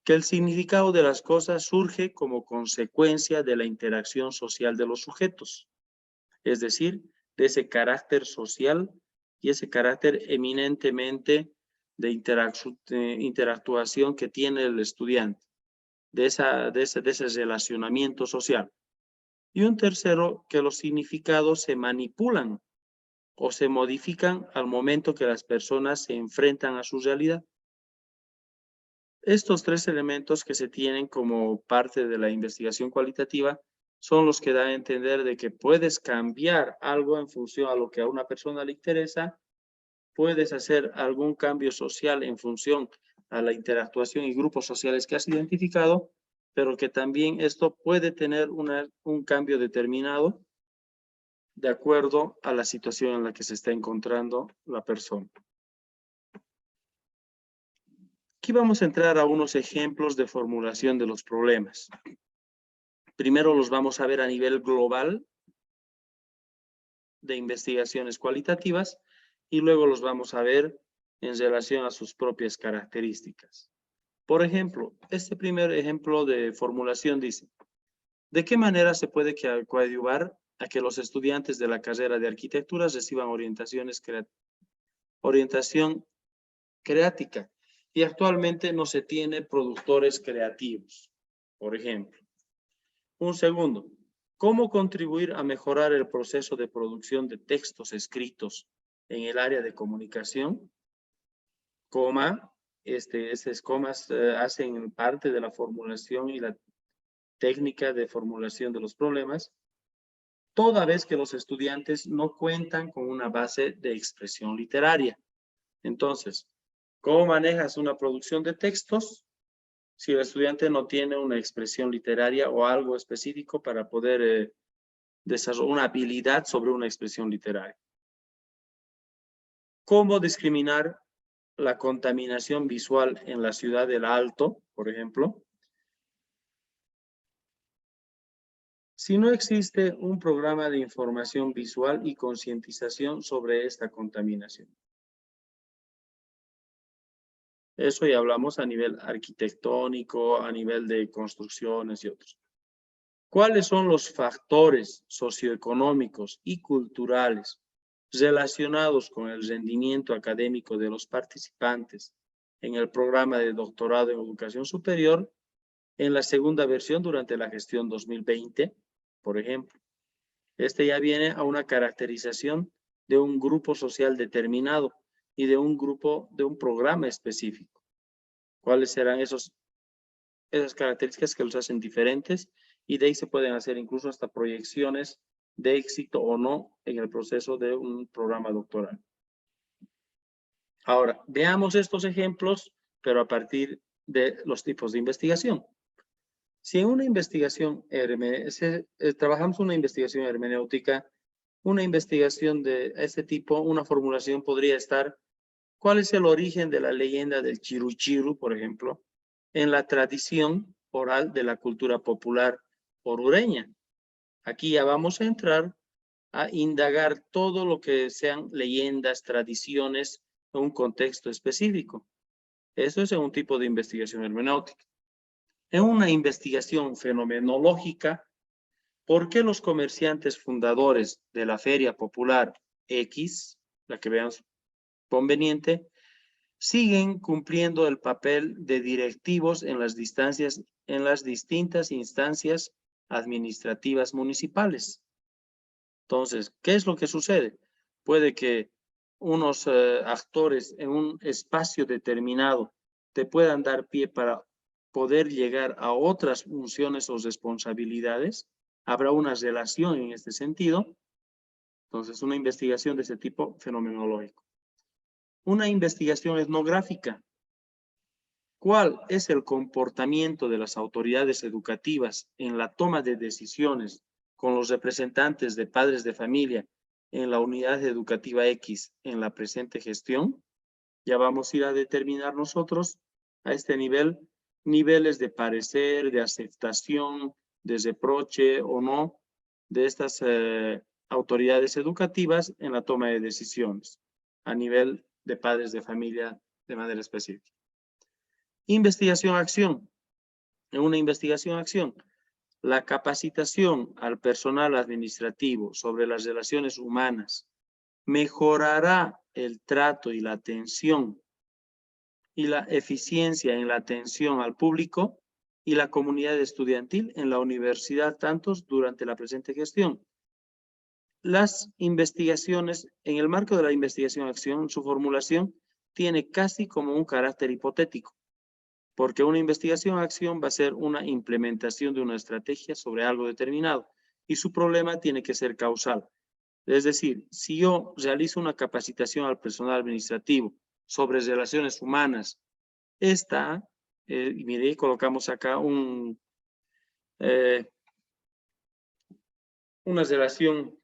Que el significado de las cosas surge como consecuencia de la interacción social de los sujetos, es decir, de ese carácter social y ese carácter eminentemente de interactuación que tiene el estudiante, de ese relacionamiento social. Y un tercero, que los significados se manipulan o se modifican al momento que las personas se enfrentan a su realidad. Estos tres elementos que se tienen como parte de la investigación cualitativa son los que dan a entender de que puedes cambiar algo en función a lo que a una persona le interesa, puedes hacer algún cambio social en función a la interactuación y grupos sociales que has identificado, pero que también esto puede tener un cambio determinado de acuerdo a la situación en la que se está encontrando la persona. Aquí vamos a entrar a unos ejemplos de formulación de los problemas. Primero los vamos a ver a nivel global de investigaciones cualitativas y luego los vamos a ver en relación a sus propias características. Por ejemplo, este primer ejemplo de formulación dice: ¿de qué manera se puede coadyuvar a que los estudiantes de la carrera de arquitectura reciban orientación creática? Y actualmente no se tiene productores creativos, por ejemplo. Un segundo, ¿cómo contribuir a mejorar el proceso de producción de textos escritos en el área de comunicación? Coma, estas comas hacen parte de la formulación y la técnica de formulación de los problemas, toda vez que los estudiantes no cuentan con una base de expresión literaria. Entonces, ¿cómo manejas una producción de textos si el estudiante no tiene una expresión literaria o algo específico para poder desarrollar una habilidad sobre una expresión literaria? ¿Cómo discriminar la contaminación visual en la ciudad del Alto, por ejemplo? Si no existe un programa de información visual y concientización sobre esta contaminación. Eso ya hablamos a nivel arquitectónico, a nivel de construcciones y otros. ¿Cuáles son los factores socioeconómicos y culturales relacionados con el rendimiento académico de los participantes en el programa de doctorado en educación superior en la segunda versión durante la gestión 2020, por ejemplo? Este ya viene a una caracterización de un grupo social determinado y de un programa específico. ¿Cuáles serán esas características que los hacen diferentes? Y de ahí se pueden hacer incluso hasta proyecciones de éxito o no en el proceso de un programa doctoral. Ahora, veamos estos ejemplos, pero a partir de los tipos de investigación. Si en una investigación, trabajamos una investigación hermenéutica, una investigación de este tipo, una formulación podría estar: ¿cuál es el origen de la leyenda del Chiru, por ejemplo, en la tradición oral de la cultura popular orureña? Aquí ya vamos a entrar a indagar todo lo que sean leyendas, tradiciones, en un contexto específico. Eso es un tipo de investigación hermenéutica. En una investigación fenomenológica, ¿por qué los comerciantes fundadores de la Feria Popular X, la que vean conveniente, siguen cumpliendo el papel de directivos en las distintas instancias administrativas municipales? Entonces, ¿qué es lo que sucede? Puede que unos actores en un espacio determinado te puedan dar pie para poder llegar a otras funciones o responsabilidades. Habrá una relación en este sentido. Entonces, una investigación de ese tipo fenomenológico. Una investigación etnográfica. ¿Cuál es el comportamiento de las autoridades educativas en la toma de decisiones con los representantes de padres de familia en la unidad educativa X en la presente gestión? Ya vamos a ir a determinar nosotros a este nivel, niveles de parecer, de aceptación, de reproche o no de estas autoridades educativas en la toma de decisiones a nivel de padres de familia de manera específica. Investigación-acción. En una investigación-acción, la capacitación al personal administrativo sobre las relaciones humanas mejorará el trato y la atención y la eficiencia en la atención al público y la comunidad estudiantil en la universidad, tantos durante la presente gestión. las investigaciones, en el marco de la investigación-acción, su formulación tiene casi como un carácter hipotético, porque una investigación-acción va a ser una implementación de una estrategia sobre algo determinado y su problema tiene que ser causal. Es decir, si yo realizo una capacitación al personal administrativo sobre relaciones humanas, esta, y mire, colocamos acá una relación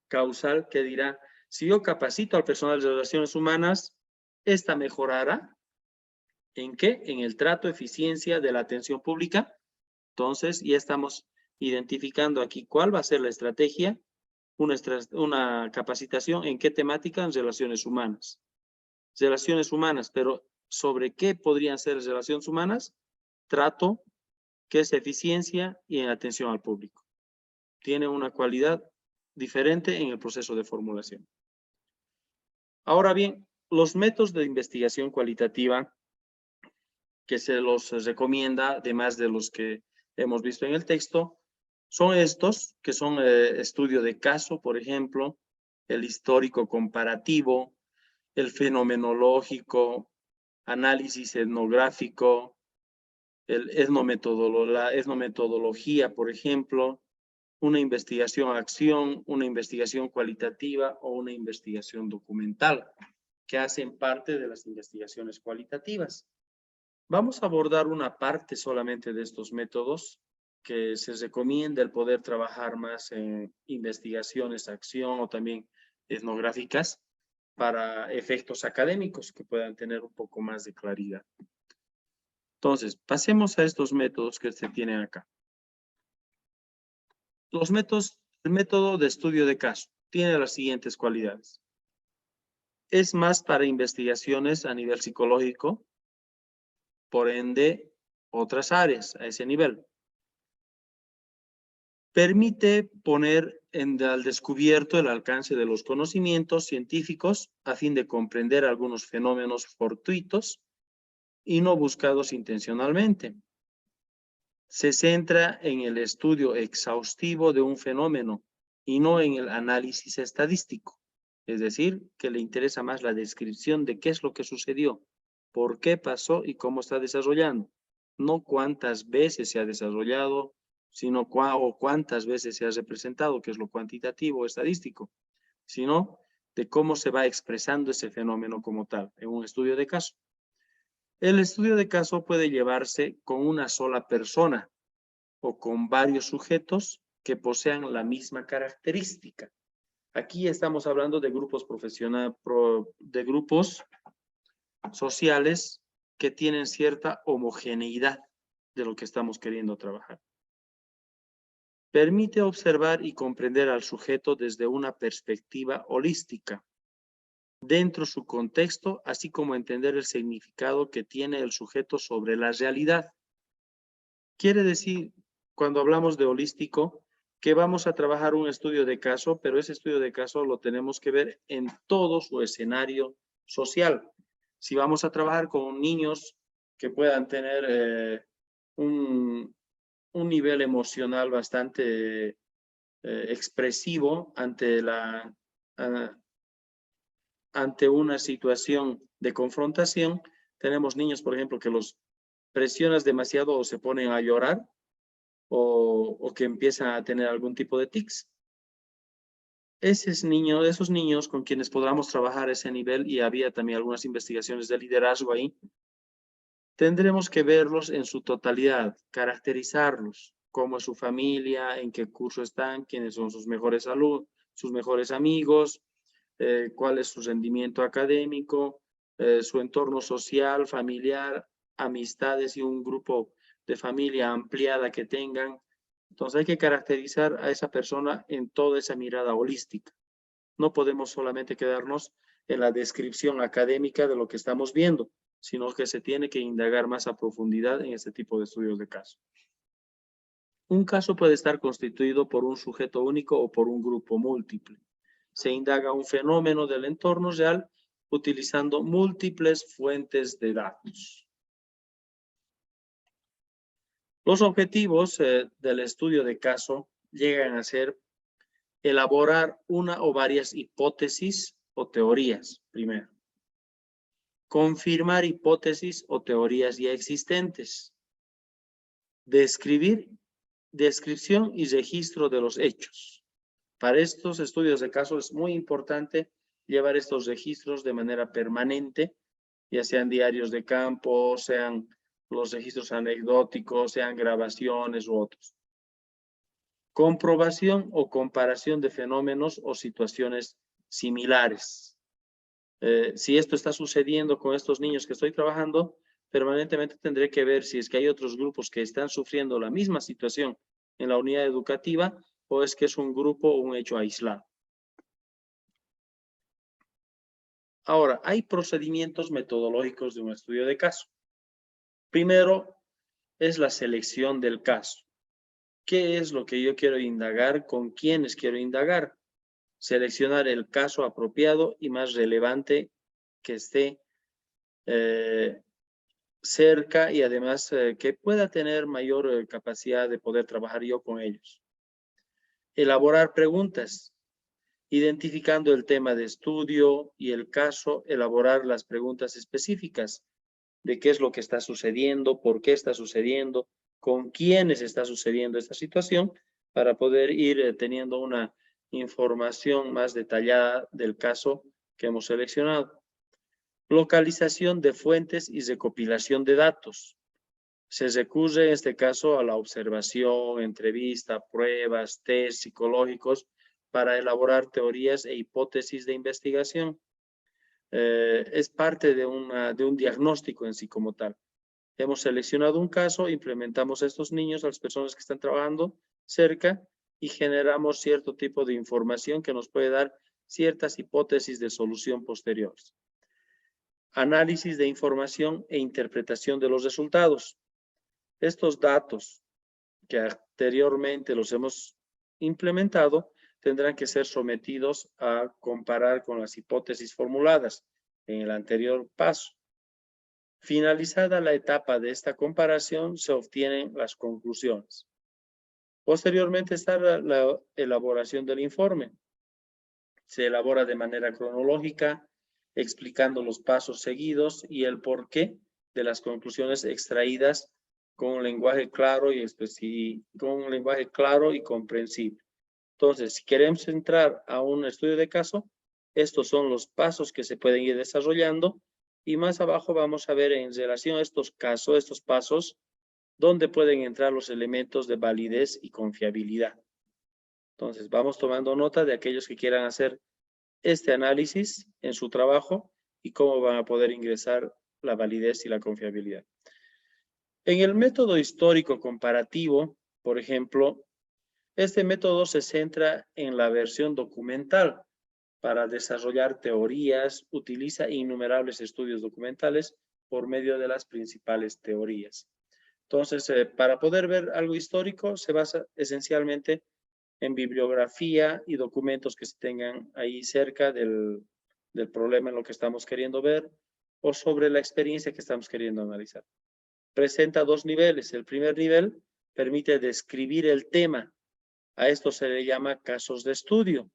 causal que dirá, si yo capacito al personal de relaciones humanas, esta mejorará. ¿En qué? En el trato, eficiencia de la atención pública. Entonces, ya estamos identificando aquí cuál va a ser la estrategia, una capacitación en qué temática, en relaciones humanas. Relaciones humanas, pero ¿sobre qué podrían ser relaciones humanas? Trato, que es eficiencia y en atención al público. Tiene una cualidad diferente en el proceso de formulación. Ahora bien, los métodos de investigación cualitativa que se los recomienda, además de los que hemos visto en el texto, son estos, que son estudio de caso, por ejemplo, el histórico comparativo, el fenomenológico, análisis etnográfico, la etnometodología, por ejemplo, una investigación-acción, una investigación cualitativa o una investigación documental, que hacen parte de las investigaciones cualitativas. Vamos a abordar una parte solamente de estos métodos que se recomienda el poder trabajar más en investigaciones, acción o también etnográficas para efectos académicos que puedan tener un poco más de claridad. Entonces, pasemos a estos métodos que se tienen acá. Los métodos, el método de estudio de caso tiene las siguientes cualidades. Es más para investigaciones a nivel psicológico, por ende, otras áreas a ese nivel. Permite poner al descubierto el alcance de los conocimientos científicos a fin de comprender algunos fenómenos fortuitos y no buscados intencionalmente. Se centra en el estudio exhaustivo de un fenómeno y no en el análisis estadístico. Es decir, que le interesa más la descripción de qué es lo que sucedió, por qué pasó y cómo está desarrollando. No cuántas veces se ha desarrollado, sino cuántas veces se ha representado, que es lo cuantitativo o estadístico, sino de cómo se va expresando ese fenómeno como tal, en un estudio de caso. El estudio de caso puede llevarse con una sola persona o con varios sujetos que posean la misma característica. Aquí estamos hablando de grupos profesionales, de grupos sociales que tienen cierta homogeneidad de lo que estamos queriendo trabajar. Permite observar y comprender al sujeto desde una perspectiva holística, dentro de su contexto, así como entender el significado que tiene el sujeto sobre la realidad. Quiere decir, cuando hablamos de holístico, que vamos a trabajar un estudio de caso, pero ese estudio de caso lo tenemos que ver en todo su escenario social. Si vamos a trabajar con niños que puedan tener un nivel emocional bastante expresivo ante una situación de confrontación, tenemos niños, por ejemplo, que los presionas demasiado o se ponen a llorar o que empiezan a tener algún tipo de tics. Esos niños con quienes podamos trabajar ese nivel, y había también algunas investigaciones de liderazgo ahí, tendremos que verlos en su totalidad, caracterizarlos, cómo es su familia, en qué curso están, quiénes son sus mejores alumnos, sus mejores amigos, cuál es su rendimiento académico, su entorno social, familiar, amistades y un grupo de familia ampliada que tengan. Entonces hay que caracterizar a esa persona en toda esa mirada holística. No podemos solamente quedarnos en la descripción académica de lo que estamos viendo, sino que se tiene que indagar más a profundidad en este tipo de estudios de caso. Un caso puede estar constituido por un sujeto único o por un grupo múltiple. Se indaga un fenómeno del entorno real utilizando múltiples fuentes de datos. Los objetivos del estudio de caso llegan a ser elaborar una o varias hipótesis o teorías, primero. Confirmar hipótesis o teorías ya existentes. Descripción y registro de los hechos. Para estos estudios de caso es muy importante llevar estos registros de manera permanente, ya sean diarios de campo, sean los registros anecdóticos, sean grabaciones u otros. Comprobación o comparación de fenómenos o situaciones similares. Si esto está sucediendo con estos niños que estoy trabajando, permanentemente tendré que ver si es que hay otros grupos que están sufriendo la misma situación en la unidad educativa o es que es un grupo o un hecho aislado. Ahora, hay procedimientos metodológicos de un estudio de caso. Primero es la selección del caso. ¿Qué es lo que yo quiero indagar? ¿Con quiénes quiero indagar? Seleccionar el caso apropiado y más relevante que esté cerca y además que pueda tener mayor capacidad de poder trabajar yo con ellos. Elaborar preguntas, identificando el tema de estudio y el caso, elaborar las preguntas específicas de qué es lo que está sucediendo, por qué está sucediendo, con quiénes está sucediendo esta situación, para poder ir teniendo una información más detallada del caso que hemos seleccionado. Localización de fuentes y recopilación de datos. Se recurre en este caso a la observación, entrevista, pruebas, test psicológicos para elaborar teorías e hipótesis de investigación. Es parte de un diagnóstico en sí como tal. Hemos seleccionado un caso, implementamos a estos niños, a las personas que están trabajando cerca y generamos cierto tipo de información que nos puede dar ciertas hipótesis de solución posteriores. Análisis de información e interpretación de los resultados. Estos datos que anteriormente los hemos implementado tendrán que ser sometidos a comparar con las hipótesis formuladas en el anterior paso. Finalizada la etapa de esta comparación, se obtienen las conclusiones. Posteriormente está la elaboración del informe. Se elabora de manera cronológica, explicando los pasos seguidos y el porqué de las conclusiones extraídas con un lenguaje claro y comprensible. Entonces, si queremos entrar a un estudio de caso, estos son los pasos que se pueden ir desarrollando y más abajo vamos a ver en relación a estos casos, estos pasos, dónde pueden entrar los elementos de validez y confiabilidad. Entonces, vamos tomando nota de aquellos que quieran hacer este análisis en su trabajo y cómo van a poder ingresar la validez y la confiabilidad. En el método histórico comparativo, por ejemplo, este método se centra en la versión documental. Para desarrollar teorías, utiliza innumerables estudios documentales por medio de las principales teorías. Entonces, para poder ver algo histórico, se basa esencialmente en bibliografía y documentos que se tengan ahí cerca del problema en lo que estamos queriendo ver o sobre la experiencia que estamos queriendo analizar. Presenta dos niveles. El primer nivel permite describir el tema. A esto se le llama casos de estudio.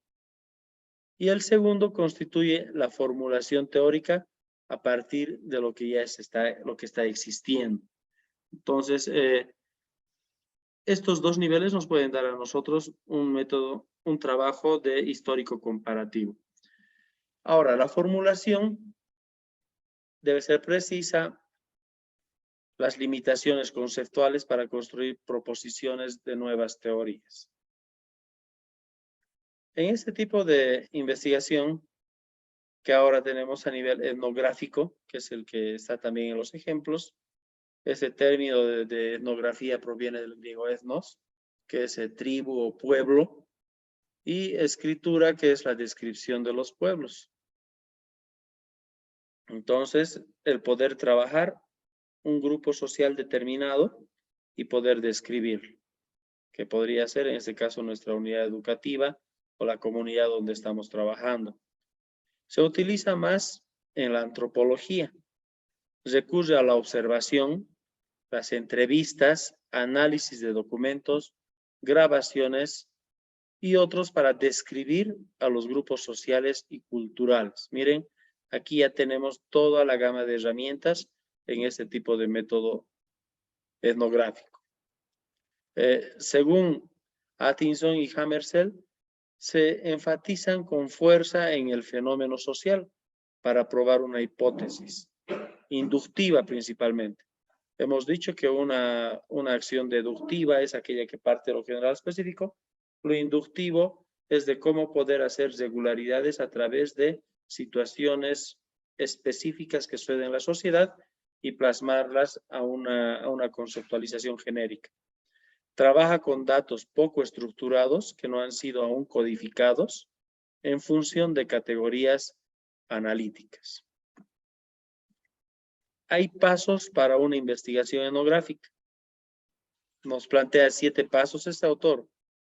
Y el segundo constituye la formulación teórica a partir de lo que ya está existiendo. Entonces, estos dos niveles nos pueden dar a nosotros un método, un trabajo de histórico comparativo. Ahora, la formulación debe ser precisa, las limitaciones conceptuales para construir proposiciones de nuevas teorías. En este tipo de investigación que ahora tenemos a nivel etnográfico, que es el que está también en los ejemplos, ese término de etnografía proviene del griego ethnos, que es tribu o pueblo, y escritura, que es la descripción de los pueblos. Entonces, el poder trabajar un grupo social determinado y poder describirlo, que podría ser en este caso nuestra unidad educativa o la comunidad donde estamos trabajando. Se utiliza más en la antropología. Recurre a la observación, las entrevistas, análisis de documentos, grabaciones y otros para describir a los grupos sociales y culturales. Miren, aquí ya tenemos toda la gama de herramientas en este tipo de método etnográfico. Según Atkinson y Hammarskjöld, se enfatizan con fuerza en el fenómeno social para probar una hipótesis, inductiva principalmente. Hemos dicho que una acción deductiva es aquella que parte de lo general específico. Lo inductivo es de cómo poder hacer regularidades a través de situaciones específicas que suceden en la sociedad y plasmarlas a una conceptualización genérica. Trabaja con datos poco estructurados que no han sido aún codificados en función de categorías analíticas. Hay pasos para una investigación etnográfica. Nos plantea 7 pasos este autor.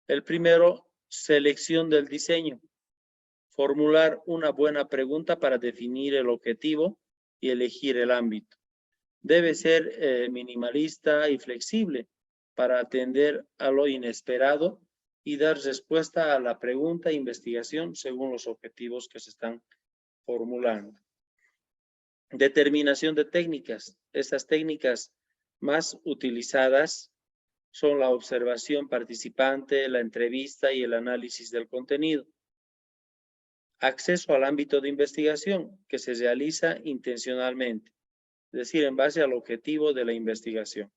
El primero, selección del diseño. Formular una buena pregunta para definir el objetivo y elegir el ámbito. Debe ser minimalista y flexible para atender a lo inesperado y dar respuesta a la pregunta e investigación según los objetivos que se están formulando. Determinación de técnicas. Estas técnicas más utilizadas son la observación participante, la entrevista y el análisis del contenido. Acceso al ámbito de investigación que se realiza intencionalmente, es decir, en base al objetivo de la investigación.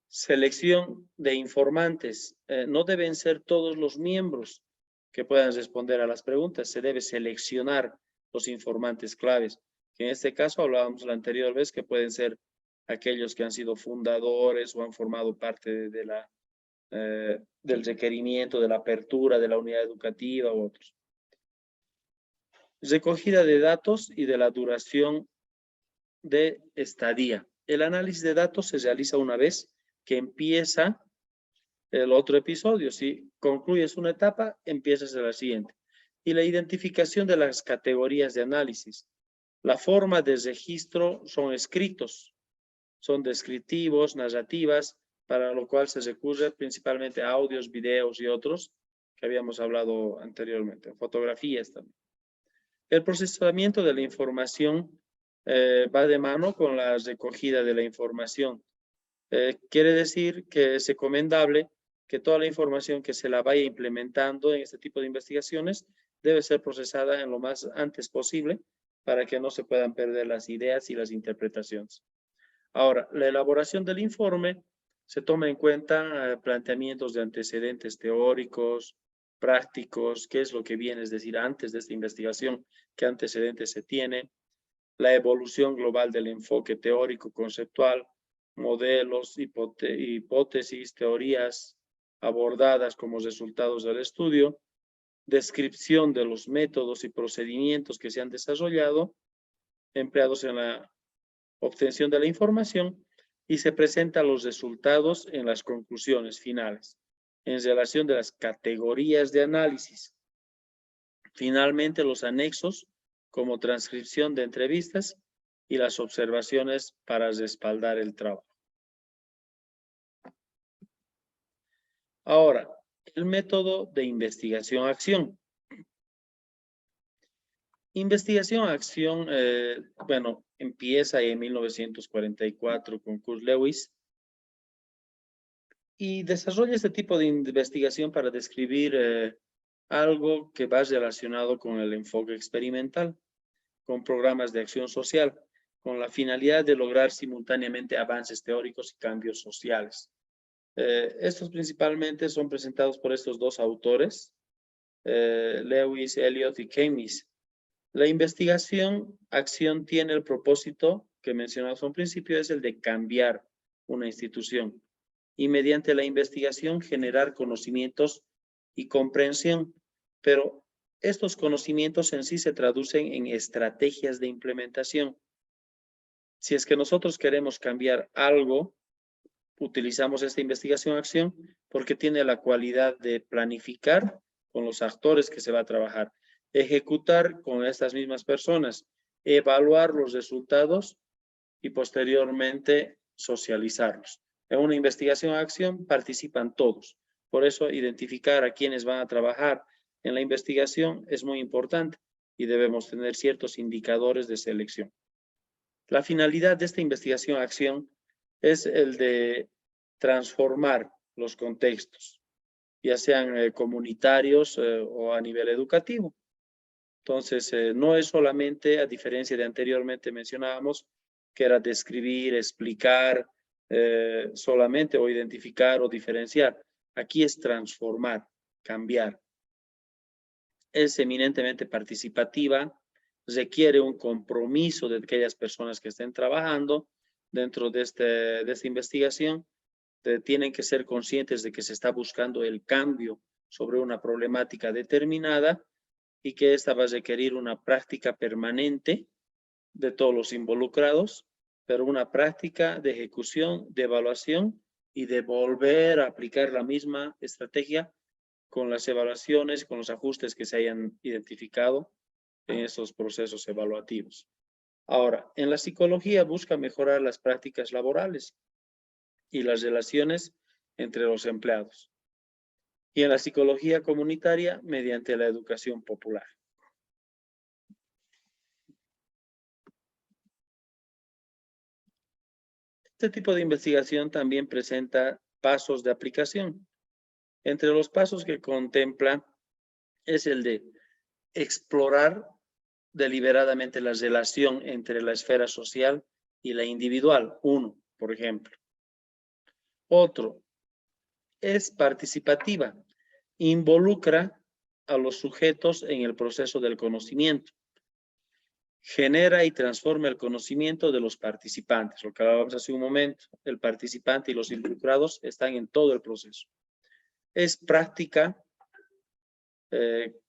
Selección de informantes. No deben ser todos los miembros que puedan responder a las preguntas. Se debe seleccionar los informantes claves. Que en este caso hablábamos la anterior vez que pueden ser aquellos que han sido fundadores o han formado parte de del requerimiento, de la apertura de la unidad educativa u otros. Recogida de datos y de la duración de estadía. El análisis de datos se realiza una vez que empieza el otro episodio. Si concluyes una etapa, empiezas a la siguiente. Y la identificación de las categorías de análisis. La forma de registro son escritos, son descriptivos, narrativas, para lo cual se recurre principalmente a audios, videos y otros que habíamos hablado anteriormente, fotografías también. El procesamiento de la información va de mano con la recogida de la información. Quiere decir que es recomendable que toda la información que se la vaya implementando en este tipo de investigaciones debe ser procesada en lo más antes posible para que no se puedan perder las ideas y las interpretaciones. Ahora, la elaboración del informe se toma en cuenta planteamientos de antecedentes teóricos, prácticos, qué es lo que viene, es decir, antes de esta investigación, qué antecedentes se tiene, la evolución global del enfoque teórico conceptual, modelos, hipótesis, teorías abordadas como resultados del estudio, descripción de los métodos y procedimientos que se han desarrollado, empleados en la obtención de la información, y se presentan los resultados en las conclusiones finales, en relación de las categorías de análisis. Finalmente, los anexos, como transcripción de entrevistas y las observaciones para respaldar el trabajo. Ahora, el método de investigación-acción. Investigación-acción, bueno, empieza en 1944 con Kurt Lewis y desarrolla este tipo de investigación para describir algo que va relacionado con el enfoque experimental, con programas de acción social, con la finalidad de lograr simultáneamente avances teóricos y cambios sociales. Estos principalmente son presentados por estos dos autores, Lewis, Elliot y Keynes. La investigación-acción tiene el propósito que mencionamos al principio, es el de cambiar una institución y mediante la investigación generar conocimientos y comprensión, pero estos conocimientos en sí se traducen en estrategias de implementación. Si es que nosotros queremos cambiar algo, utilizamos esta investigación-acción porque tiene la cualidad de planificar con los actores que se va a trabajar, ejecutar con estas mismas personas, evaluar los resultados y posteriormente socializarlos. En una investigación-acción participan todos, Por eso, identificar a quienes van a trabajar en la investigación es muy importante y debemos tener ciertos indicadores de selección. La finalidad de esta investigación-acción es el de transformar los contextos, ya sean comunitarios o a nivel educativo. Entonces, no es solamente, a diferencia de anteriormente mencionábamos, que era describir, explicar solamente o identificar o diferenciar. Aquí es transformar, cambiar. Es eminentemente participativa, requiere un compromiso de aquellas personas que estén trabajando dentro de esta investigación. Tienen que ser conscientes de que se está buscando el cambio sobre una problemática determinada y que esta va a requerir una práctica permanente de todos los involucrados, pero una práctica de ejecución, de evaluación y de volver a aplicar la misma estrategia con las evaluaciones, con los ajustes que se hayan identificado en esos procesos evaluativos. Ahora, en la psicología busca mejorar las prácticas laborales y las relaciones entre los empleados. Y en la psicología comunitaria, mediante la educación popular. Este tipo de investigación también presenta pasos de aplicación. Entre los pasos que contempla es el de explorar deliberadamente la relación entre la esfera social y la individual. Uno, por ejemplo. Otro, es participativa. Involucra a los sujetos en el proceso del conocimiento. Genera y transforma el conocimiento de los participantes. Lo que hablábamos hace un momento, el participante y los involucrados están en todo el proceso. Es práctica,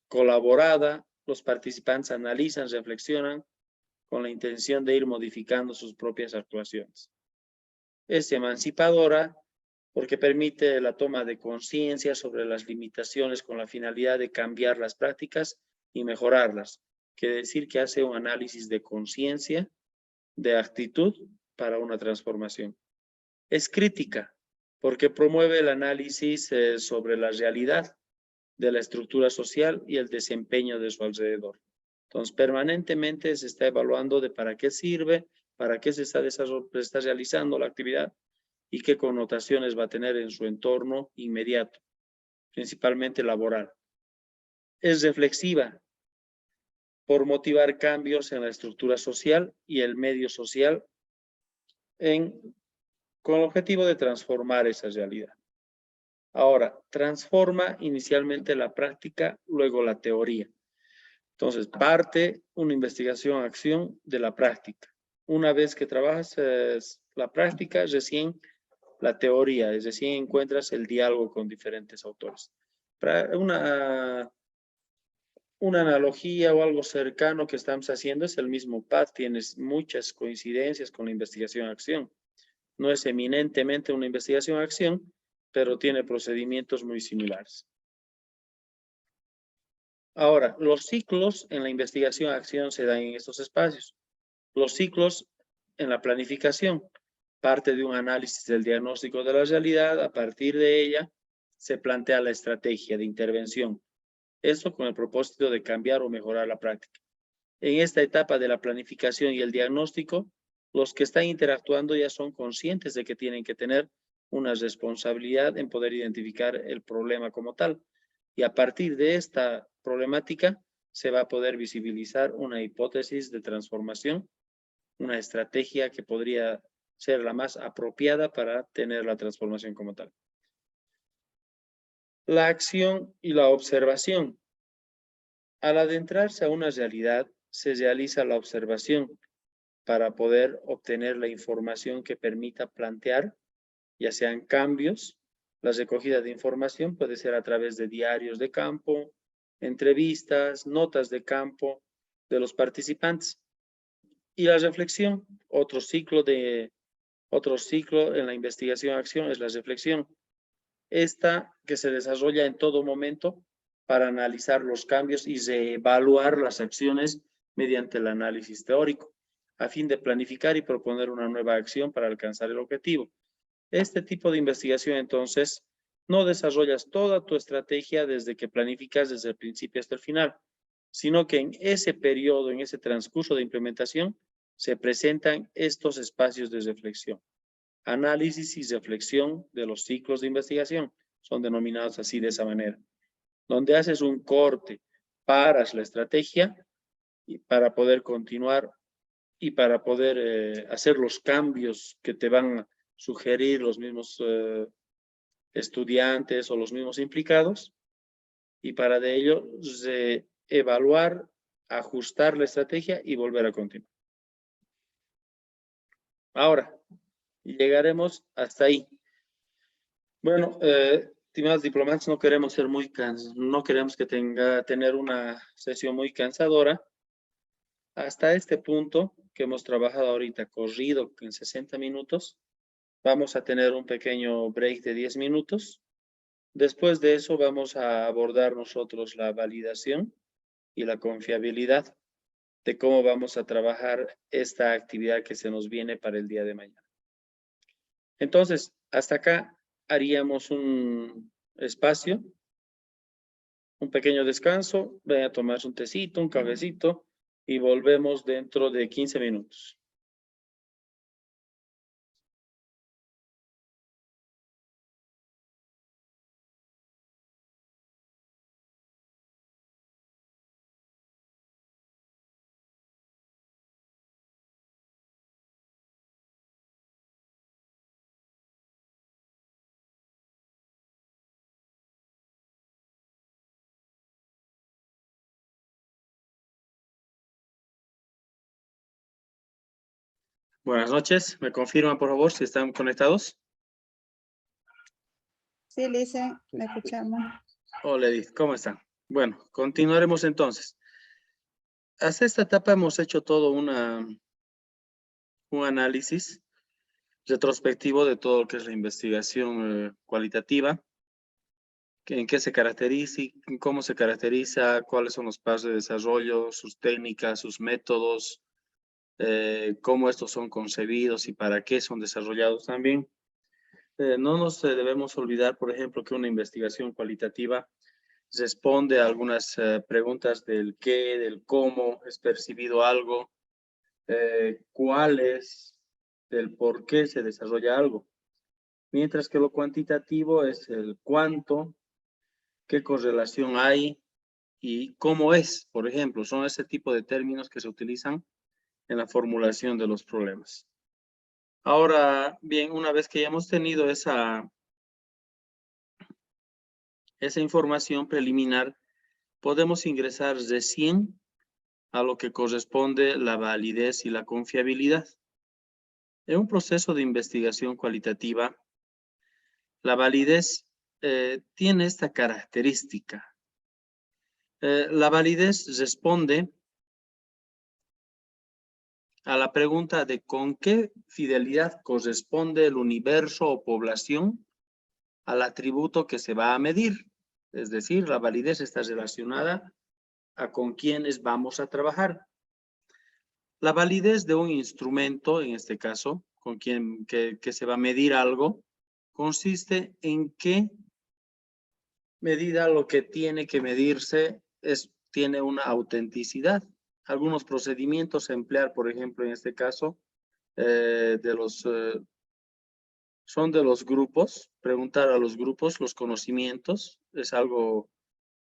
colaborada, los participantes analizan, reflexionan con la intención de ir modificando sus propias actuaciones. Es emancipadora porque permite la toma de conciencia sobre las limitaciones con la finalidad de cambiar las prácticas y mejorarlas. Quiere decir que hace un análisis de conciencia, de actitud para una transformación. Es crítica porque promueve el análisis sobre la realidad de la estructura social y el desempeño de su alrededor. Entonces, permanentemente se está evaluando de para qué sirve, para qué se está realizando la actividad y qué connotaciones va a tener en su entorno inmediato, principalmente laboral. Es reflexiva por motivar cambios en la estructura social y el medio social con el objetivo de transformar esa realidad. Ahora, transforma inicialmente la práctica, luego la teoría. Entonces, parte una investigación-acción de la práctica. Una vez que trabajas la práctica, recién la teoría, es decir, encuentras el diálogo con diferentes autores. Para una analogía o algo cercano que estamos haciendo es el mismo path, tienes muchas coincidencias con la investigación-acción. No es eminentemente una investigación-acción, pero tiene procedimientos muy similares. Ahora, los ciclos en la investigación-acción se dan en estos espacios. Los ciclos en la planificación parte de un análisis del diagnóstico de la realidad. A partir de ella se plantea la estrategia de intervención. Esto con el propósito de cambiar o mejorar la práctica. En esta etapa de la planificación y el diagnóstico, los que están interactuando ya son conscientes de que tienen que tener una responsabilidad en poder identificar el problema como tal. Y a partir de esta problemática se va a poder visibilizar una hipótesis de transformación, una estrategia que podría ser la más apropiada para tener la transformación como tal. La acción y la observación. Al adentrarse a una realidad, se realiza la observación para poder obtener la información que permita plantear, ya sean cambios. La recogida de información puede ser a través de diarios de campo, entrevistas, notas de campo de los participantes. Y la reflexión, otro ciclo en la investigación-acción es la reflexión. Esta que se desarrolla en todo momento para analizar los cambios y reevaluar las acciones mediante el análisis teórico, a fin de planificar y proponer una nueva acción para alcanzar el objetivo. Este tipo de investigación, entonces, no desarrollas toda tu estrategia desde que planificas desde el principio hasta el final, sino que en ese periodo, en ese transcurso de implementación, se presentan estos espacios de reflexión. Análisis y reflexión de los ciclos de investigación son denominados así de esa manera, donde haces un corte, paras la estrategia y para poder continuar y para poder hacer los cambios que te van a sugerir los mismos estudiantes o los mismos implicados, y para de ello evaluar, ajustar la estrategia y volver a continuar. Ahora, llegaremos hasta ahí. Bueno, estimados diplomantes, no queremos ser no queremos que tener una sesión muy cansadora. Hasta este punto que hemos trabajado ahorita corrido en 60 minutos, vamos a tener un pequeño break de 10 minutos. Después de eso vamos a abordar nosotros la validación y la confiabilidad de cómo vamos a trabajar esta actividad que se nos viene para el día de mañana. Entonces, hasta acá haríamos un espacio, un pequeño descanso, vayan a tomarse un tecito, un cafecito y volvemos dentro de 15 minutos. Buenas noches, ¿me confirman por favor si están conectados? Sí, Lisa, la escuchamos. Hola Edith, ¿cómo están? Bueno, continuaremos entonces. Hasta esta etapa hemos hecho todo un análisis retrospectivo de todo lo que es la investigación cualitativa, en qué se caracteriza, cómo se caracteriza, cuáles son los pasos de desarrollo, sus técnicas, sus métodos, cómo estos son concebidos y para qué son desarrollados también. No nos debemos olvidar, por ejemplo, que una investigación cualitativa responde a algunas preguntas del qué, del cómo es percibido algo, cuál es, del por qué se desarrolla algo. Mientras que lo cuantitativo es el cuánto, qué correlación hay y cómo es, por ejemplo. Son ese tipo de términos que se utilizan en la formulación de los problemas. Ahora, bien, una vez que ya hemos tenido esa información preliminar, podemos ingresar recién a lo que corresponde la validez y la confiabilidad. En un proceso de investigación cualitativa, la validez tiene esta característica. La validez responde a la pregunta de con qué fidelidad corresponde el universo o población al atributo que se va a medir. Es decir, la validez está relacionada a con quiénes vamos a trabajar. La validez de un instrumento, en este caso, con quien que se va a medir algo, consiste en qué medida lo que tiene que medirse tiene una autenticidad. Algunos procedimientos a emplear, por ejemplo, en este caso, son de los grupos, preguntar a los grupos los conocimientos, es algo,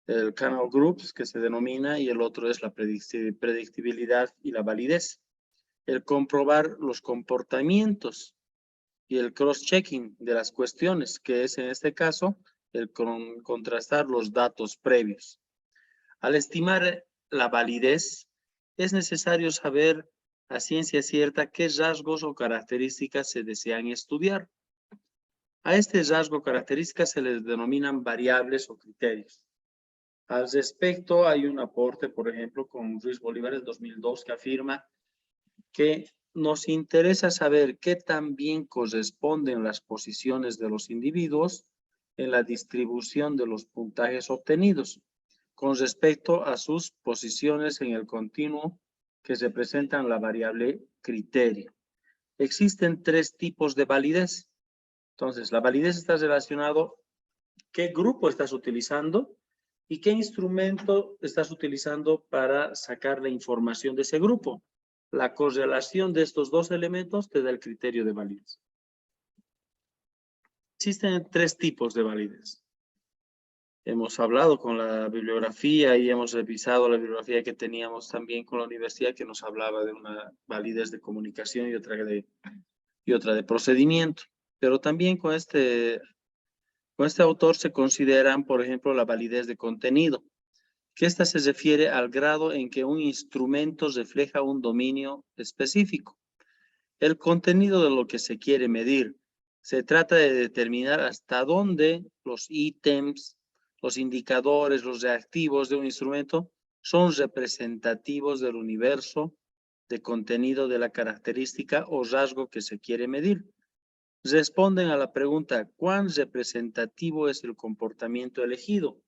el canal groups que se denomina, y el otro es la predictibilidad y la validez. El comprobar los comportamientos y el cross-checking de las cuestiones, que es en este caso el contrastar los datos previos. Al estimar la validez, es necesario saber a ciencia cierta qué rasgos o características se desean estudiar. A este rasgo o características se les denominan variables o criterios. Al respecto, hay un aporte, por ejemplo, con Ruiz Bolívar del 2002 que afirma que nos interesa saber qué tan bien corresponden las posiciones de los individuos en la distribución de los puntajes obtenidos con respecto a sus posiciones en el continuo que representan la variable criterio. Existen tres tipos de validez. Entonces, la validez está relacionada qué grupo estás utilizando y qué instrumento estás utilizando para sacar la información de ese grupo. La correlación de estos dos elementos te da el criterio de validez. Existen tres tipos de validez. Hemos hablado con la bibliografía y hemos revisado la bibliografía que teníamos también con la universidad, que nos hablaba de una validez de comunicación y otra de procedimiento. Pero también con este autor se consideran, por ejemplo, la validez de contenido, que esta se refiere al grado en que un instrumento refleja un dominio específico. El contenido de lo que se quiere medir. Se trata de determinar hasta dónde los ítems, los indicadores, los reactivos de un instrumento son representativos del universo de contenido de la característica o rasgo que se quiere medir. Responden a la pregunta, ¿cuán representativo es el comportamiento elegido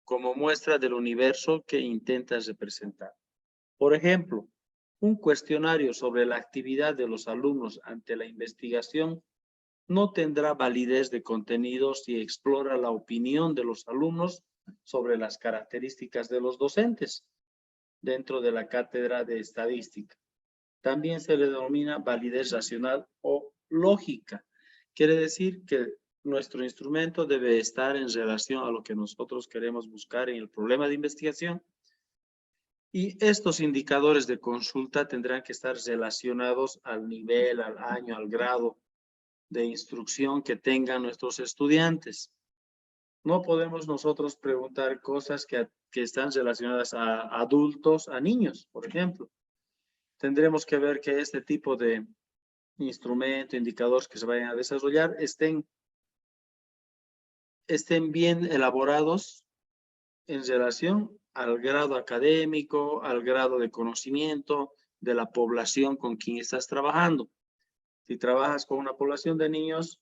como muestra del universo que intentas representar? Por ejemplo, un cuestionario sobre la actividad de los alumnos ante la investigación no tendrá validez de contenido si explora la opinión de los alumnos sobre las características de los docentes dentro de la cátedra de estadística. También se le denomina validez racional o lógica. Quiere decir que nuestro instrumento debe estar en relación a lo que nosotros queremos buscar en el problema de investigación. Y estos indicadores de consulta tendrán que estar relacionados al nivel, al año, al grado de instrucción que tengan nuestros estudiantes. No podemos nosotros preguntar cosas que están relacionadas a adultos, a niños, por ejemplo. Tendremos que ver que este tipo de instrumento, indicadores que se vayan a desarrollar estén bien elaborados en relación al grado académico, al grado de conocimiento de la población con quien estás trabajando. Si trabajas con una población de niños,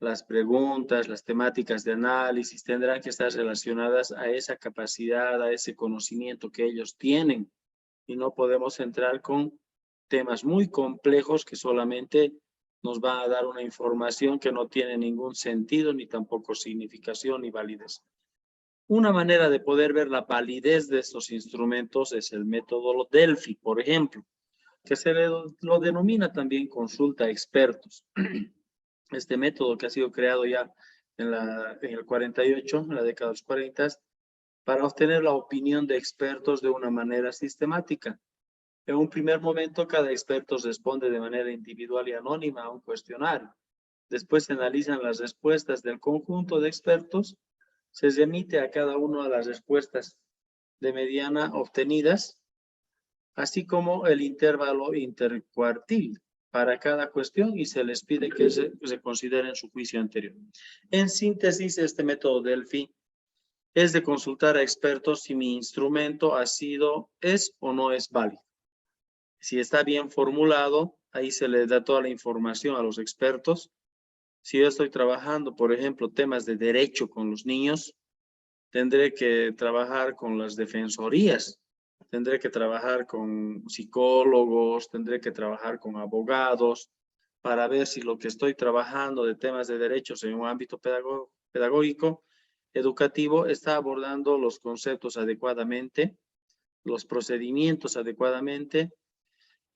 las preguntas, las temáticas de análisis tendrán que estar relacionadas a esa capacidad, a ese conocimiento que ellos tienen. Y no podemos entrar con temas muy complejos que solamente nos van a dar una información que no tiene ningún sentido, ni tampoco significación ni validez. Una manera de poder ver la validez de estos instrumentos es el método Delphi, por ejemplo, que se lo denomina también consulta a expertos. Este método que ha sido creado ya en el 48, en la década de los 40, para obtener la opinión de expertos de una manera sistemática. En un primer momento, cada experto responde de manera individual y anónima a un cuestionario. Después se analizan las respuestas del conjunto de expertos. Se remite a cada uno a las respuestas de mediana obtenidas, así como el intervalo intercuartil para cada cuestión, y se les pide que se consideren su juicio anterior. En síntesis, este método Delphi es de consultar a expertos si mi instrumento es o no es válido. Si está bien formulado, ahí se le da toda la información a los expertos. Si yo estoy trabajando, por ejemplo, temas de derecho con los niños, tendré que trabajar con las defensorías, tendré que trabajar con psicólogos, tendré que trabajar con abogados, para ver si lo que estoy trabajando de temas de derechos en un ámbito pedagógico, educativo, está abordando los conceptos adecuadamente, los procedimientos adecuadamente,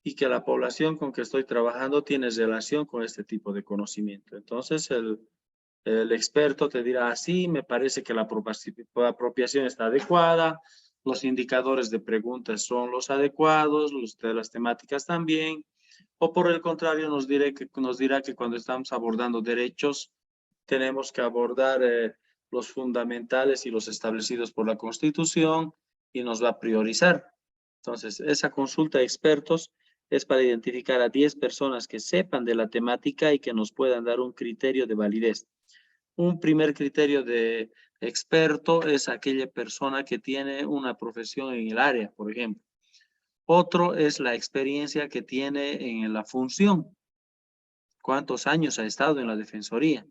y que la población con que estoy trabajando tiene relación con este tipo de conocimiento. Entonces, el experto te dirá, sí, me parece que la apropiación está adecuada, los indicadores de preguntas son los adecuados, los de las temáticas también, o por el contrario nos dirá que cuando estamos abordando derechos, tenemos que abordar los fundamentales y los establecidos por la Constitución, y nos va a priorizar. Entonces, esa consulta de expertos es para identificar a 10 personas que sepan de la temática y que nos puedan dar un criterio de validez. Un primer criterio de experto es aquella persona que tiene una profesión en el área, por ejemplo. Otro es la experiencia que tiene en la función. ¿Cuántos años ha estado en la defensoría?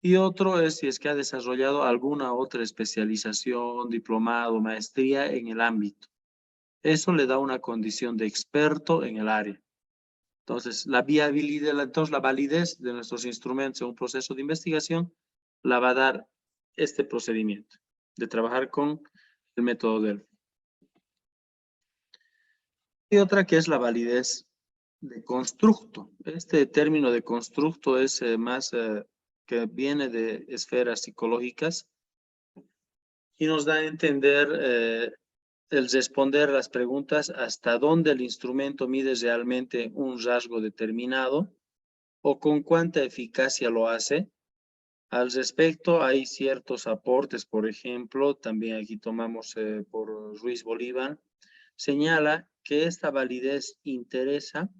Y otro es si es que ha desarrollado alguna otra especialización, diplomado, maestría en el ámbito. Eso le da una condición de experto en el área. Entonces, la validez de nuestros instrumentos en un proceso de investigación la va a dar este procedimiento de trabajar con el método Delphi. Y otra que es la validez de constructo. Este término de constructo es más que viene de esferas psicológicas y nos da a entender el responder las preguntas hasta dónde el instrumento mide realmente un rasgo determinado o con cuánta eficacia lo hace. Al respecto hay ciertos aportes, por ejemplo, también aquí tomamos por Ruiz Bolívar, señala que esta validez interesa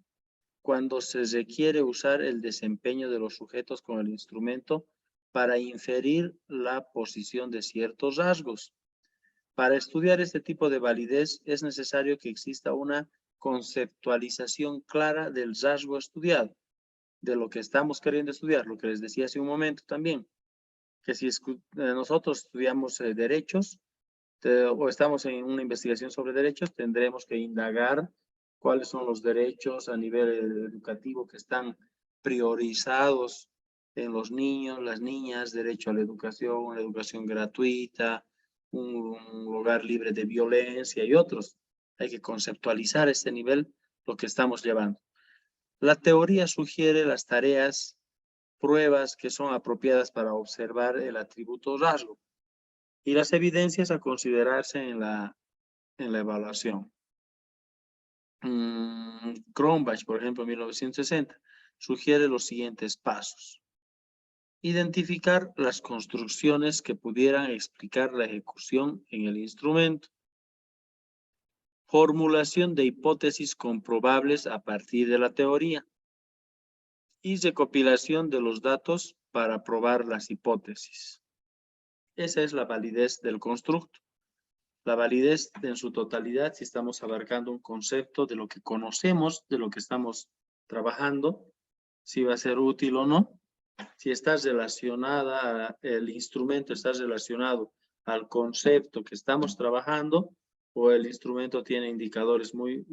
cuando se requiere usar el desempeño de los sujetos con el instrumento para inferir la posición de ciertos rasgos. Para estudiar este tipo de validez es necesario que exista una conceptualización clara del rasgo estudiado, de lo que estamos queriendo estudiar, lo que les decía hace un momento también, que si nosotros estudiamos derechos o estamos en una investigación sobre derechos, tendremos que indagar cuáles son los derechos a nivel educativo que están priorizados en los niños, las niñas, derecho a la educación, una educación gratuita, un lugar libre de violencia y otros. Hay que conceptualizar a este nivel lo que estamos llevando. La teoría sugiere las tareas, pruebas que son apropiadas para observar el atributo rasgo y las evidencias a considerarse en la evaluación. Cronbach, por ejemplo, en 1960, sugiere los siguientes pasos. Identificar las construcciones que pudieran explicar la ejecución en el instrumento. Formulación de hipótesis comprobables a partir de la teoría. Y recopilación de los datos para probar las hipótesis. Esa es la validez del constructo. La validez en su totalidad, si estamos abarcando un concepto de lo que conocemos, de lo que estamos trabajando, si va a ser útil o no, si está relacionada, el instrumento está relacionado al concepto que estamos trabajando o el instrumento tiene indicadores muy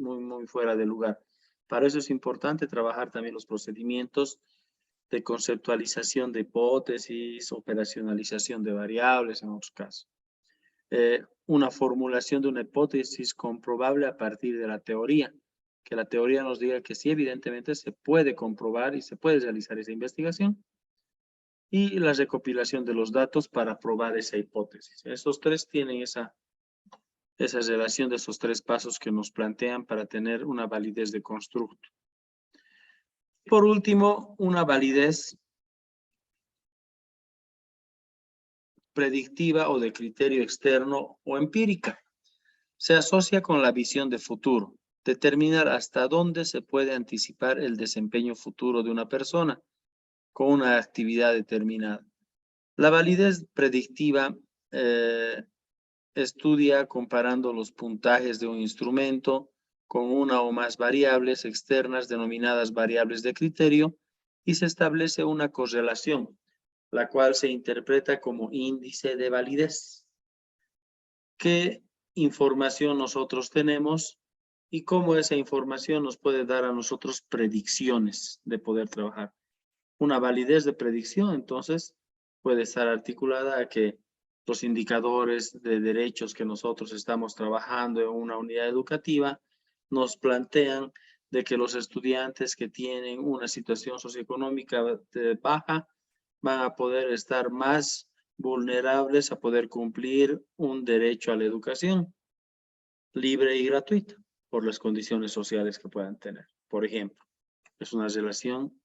fuera de lugar. Para eso es importante trabajar también los procedimientos de conceptualización de hipótesis, operacionalización de variables en otros casos. Una formulación de una hipótesis comprobable a partir de la teoría, que la teoría nos diga que sí, evidentemente se puede comprobar y se puede realizar esa investigación, y la recopilación de los datos para probar esa hipótesis. Esos tres tienen esa relación de esos tres pasos que nos plantean para tener una validez de constructo. Por último, una validez predictiva o de criterio externo o empírica. Se asocia con la visión de futuro, determinar hasta dónde se puede anticipar el desempeño futuro de una persona con una actividad determinada. La validez predictiva estudia comparando los puntajes de un instrumento con una o más variables externas denominadas variables de criterio y se establece una correlación, la cual se interpreta como índice de validez. ¿Qué información nosotros tenemos y cómo esa información nos puede dar a nosotros predicciones de poder trabajar? Una validez de predicción, entonces, puede estar articulada a que los indicadores de derechos que nosotros estamos trabajando en una unidad educativa nos plantean de que los estudiantes que tienen una situación socioeconómica baja van a poder estar más vulnerables a poder cumplir un derecho a la educación libre y gratuita por las condiciones sociales que puedan tener. Por ejemplo, es una relación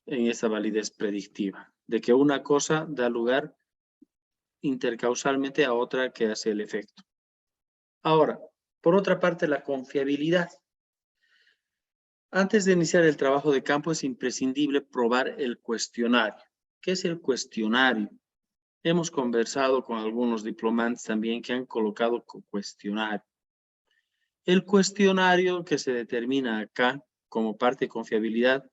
en esa validez predictiva, de que una cosa da lugar intercausalmente a otra que hace el efecto. Ahora, por otra parte, la confiabilidad. Antes de iniciar el trabajo de campo es imprescindible probar el cuestionario. ¿Qué es el cuestionario? Hemos conversado con algunos diplomantes también que han colocado cuestionario. El cuestionario que se determina acá como parte de confiabilidad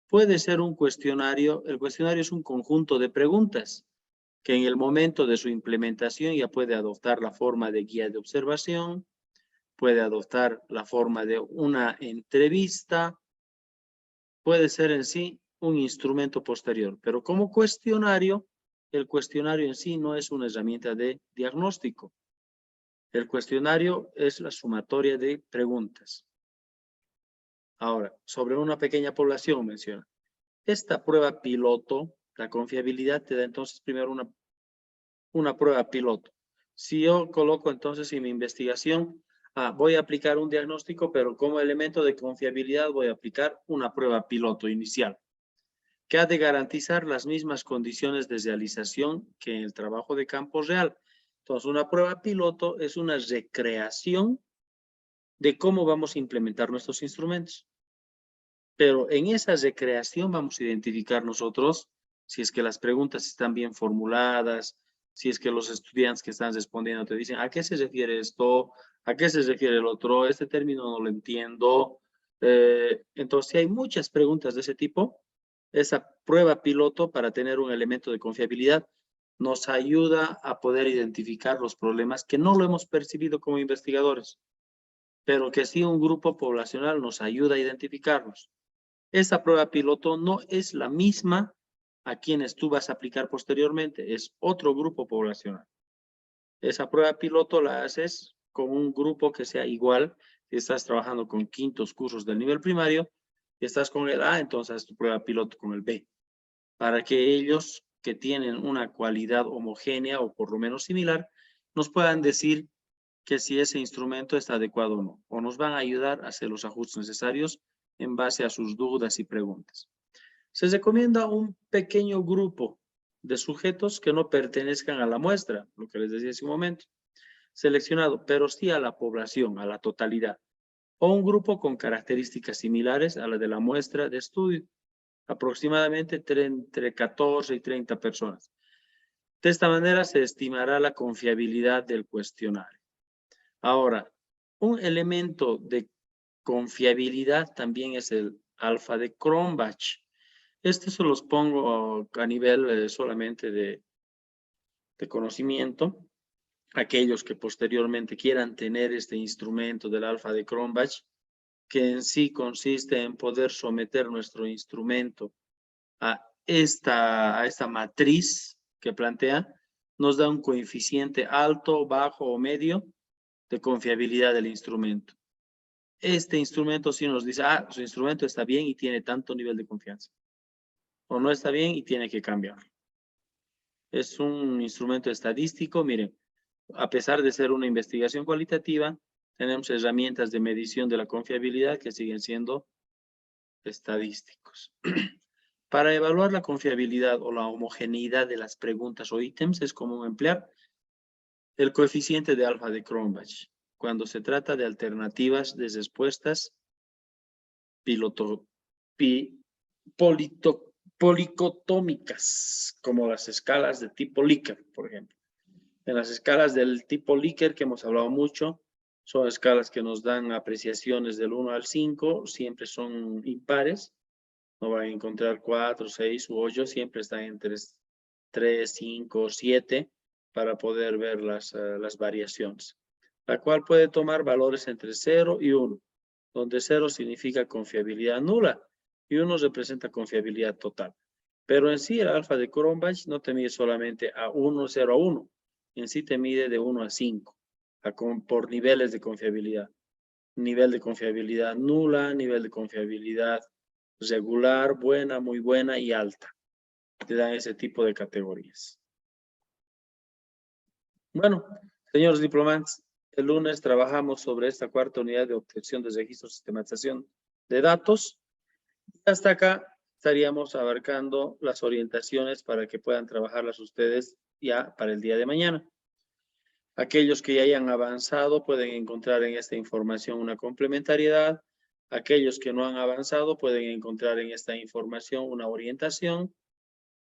puede ser un cuestionario. El cuestionario es un conjunto de preguntas que en el momento de su implementación ya puede adoptar la forma de guía de observación, puede adoptar la forma de una entrevista, puede ser en sí un instrumento posterior, pero como cuestionario el cuestionario en sí no es una herramienta de diagnóstico. El cuestionario es la sumatoria de preguntas. Ahora, sobre una pequeña población menciona. Esta prueba piloto, la confiabilidad te da entonces primero una prueba piloto. Si yo coloco entonces en mi investigación, voy a aplicar un diagnóstico, pero como elemento de confiabilidad voy a aplicar una prueba piloto inicial, que ha de garantizar las mismas condiciones de realización que en el trabajo de campo real. Entonces, una prueba piloto es una recreación de cómo vamos a implementar nuestros instrumentos. Pero en esa recreación vamos a identificar nosotros si es que las preguntas están bien formuladas, si es que los estudiantes que están respondiendo te dicen, ¿a qué se refiere esto? ¿A qué se refiere el otro? Este término no lo entiendo. Entonces, si hay muchas preguntas de ese tipo, esa prueba piloto para tener un elemento de confiabilidad nos ayuda a poder identificar los problemas que no lo hemos percibido como investigadores, pero que sí un grupo poblacional nos ayuda a identificarlos. Esa prueba piloto no es la misma a quienes tú vas a aplicar posteriormente, es otro grupo poblacional. Esa prueba piloto la haces con un grupo que sea igual. Si estás trabajando con quintos cursos del nivel primario y estás con el A, entonces haz tu prueba piloto con el B, para que ellos que tienen una cualidad homogénea o por lo menos similar, nos puedan decir que si ese instrumento está adecuado o no, o nos van a ayudar a hacer los ajustes necesarios en base a sus dudas y preguntas. Se recomienda un pequeño grupo de sujetos que no pertenezcan a la muestra, lo que les decía hace un momento, seleccionado, pero sí a la población, a la totalidad, o un grupo con características similares a la de la muestra de estudio, aproximadamente entre 14 y 30 personas. De esta manera se estimará la confiabilidad del cuestionario. Ahora, un elemento de confiabilidad también es el alfa de Cronbach. Se los pongo a nivel solamente de conocimiento. Aquellos que posteriormente quieran tener este instrumento del alfa de Cronbach, que en sí consiste en poder someter nuestro instrumento a esta matriz que plantea, nos da un coeficiente alto, bajo o medio de confiabilidad del instrumento. Este instrumento sí nos dice, su instrumento está bien y tiene tanto nivel de confianza. O no está bien y tiene que cambiar. Es un instrumento estadístico. Miren, a pesar de ser una investigación cualitativa, tenemos herramientas de medición de la confiabilidad que siguen siendo estadísticos. Para evaluar la confiabilidad o la homogeneidad de las preguntas o ítems es común emplear el coeficiente de alfa de Cronbach cuando se trata de alternativas de respuestas policotómicas, como las escalas de tipo Likert, por ejemplo. En las escalas del tipo Likert, que hemos hablado mucho, son escalas que nos dan apreciaciones del 1 al 5, siempre son impares. No van a encontrar 4, 6 u 8, siempre están entre 3, 5, 7 para poder ver las variaciones. La cual puede tomar valores entre 0 y 1, donde 0 significa confiabilidad nula y 1 representa confiabilidad total. Pero en sí el alfa de Cronbach no te mide solamente a 1, 0 a 1. En sí te mide de 1 a 5, por niveles de confiabilidad. Nivel de confiabilidad nula, nivel de confiabilidad regular, buena, muy buena y alta. Te dan ese tipo de categorías. Bueno, señores diplomantes, el lunes trabajamos sobre esta cuarta unidad de obtención de registros y sistematización de datos. Hasta acá estaríamos abarcando las orientaciones para que puedan trabajarlas ustedes ya para el día de mañana. Aquellos que ya hayan avanzado pueden encontrar en esta información una complementariedad. Aquellos que no han avanzado pueden encontrar en esta información una orientación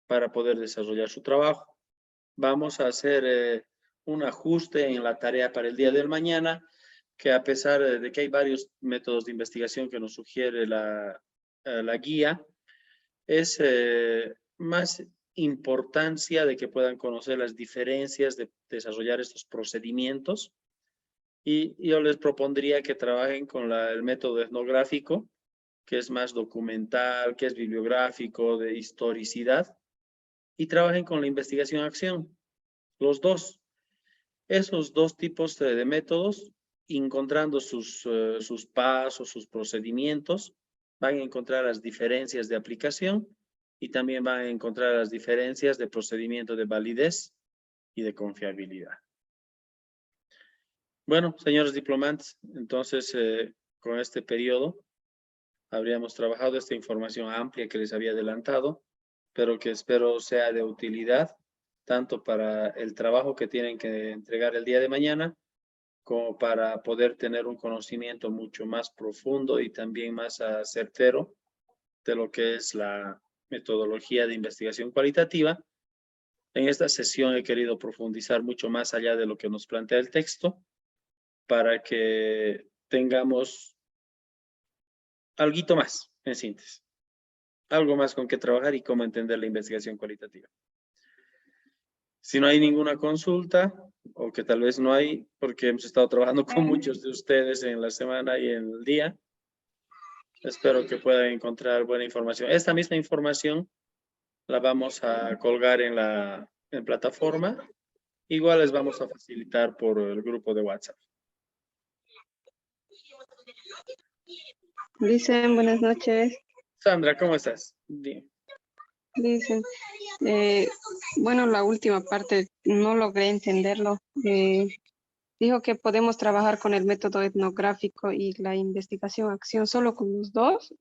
para poder desarrollar su trabajo. Vamos a hacer un ajuste en la tarea para el día del mañana, que a pesar de que hay varios métodos de investigación que nos sugiere la guía, es más importancia de que puedan conocer las diferencias de desarrollar estos procedimientos. Y yo les propondría que trabajen con el método etnográfico, que es más documental, que es bibliográfico, de historicidad, y trabajen con la investigación-acción. Los dos. Esos dos tipos de métodos, encontrando sus pasos, sus procedimientos, van a encontrar las diferencias de aplicación y también van a encontrar las diferencias de procedimiento de validez y de confiabilidad. Bueno, señores diplomantes, entonces con este periodo habríamos trabajado esta información amplia que les había adelantado, pero que espero sea de utilidad tanto para el trabajo que tienen que entregar el día de mañana, como para poder tener un conocimiento mucho más profundo y también más certero de lo que es la metodología de investigación cualitativa. En esta sesión he querido profundizar mucho más allá de lo que nos plantea el texto, para que tengamos algo más, en síntesis. Algo más con qué trabajar y cómo entender la investigación cualitativa. Si no hay ninguna consulta, o que tal vez no hay, porque hemos estado trabajando con muchos de ustedes en la semana y en el día, espero que puedan encontrar buena información. Esta misma información la vamos a colgar en plataforma. Igual les vamos a facilitar por el grupo de WhatsApp. Dicen, buenas noches. Sandra, ¿cómo estás? Bien. Dicen, bueno, la última parte no logré entenderlo. Dijo que podemos trabajar con el método etnográfico y la investigación-acción solo con los dos.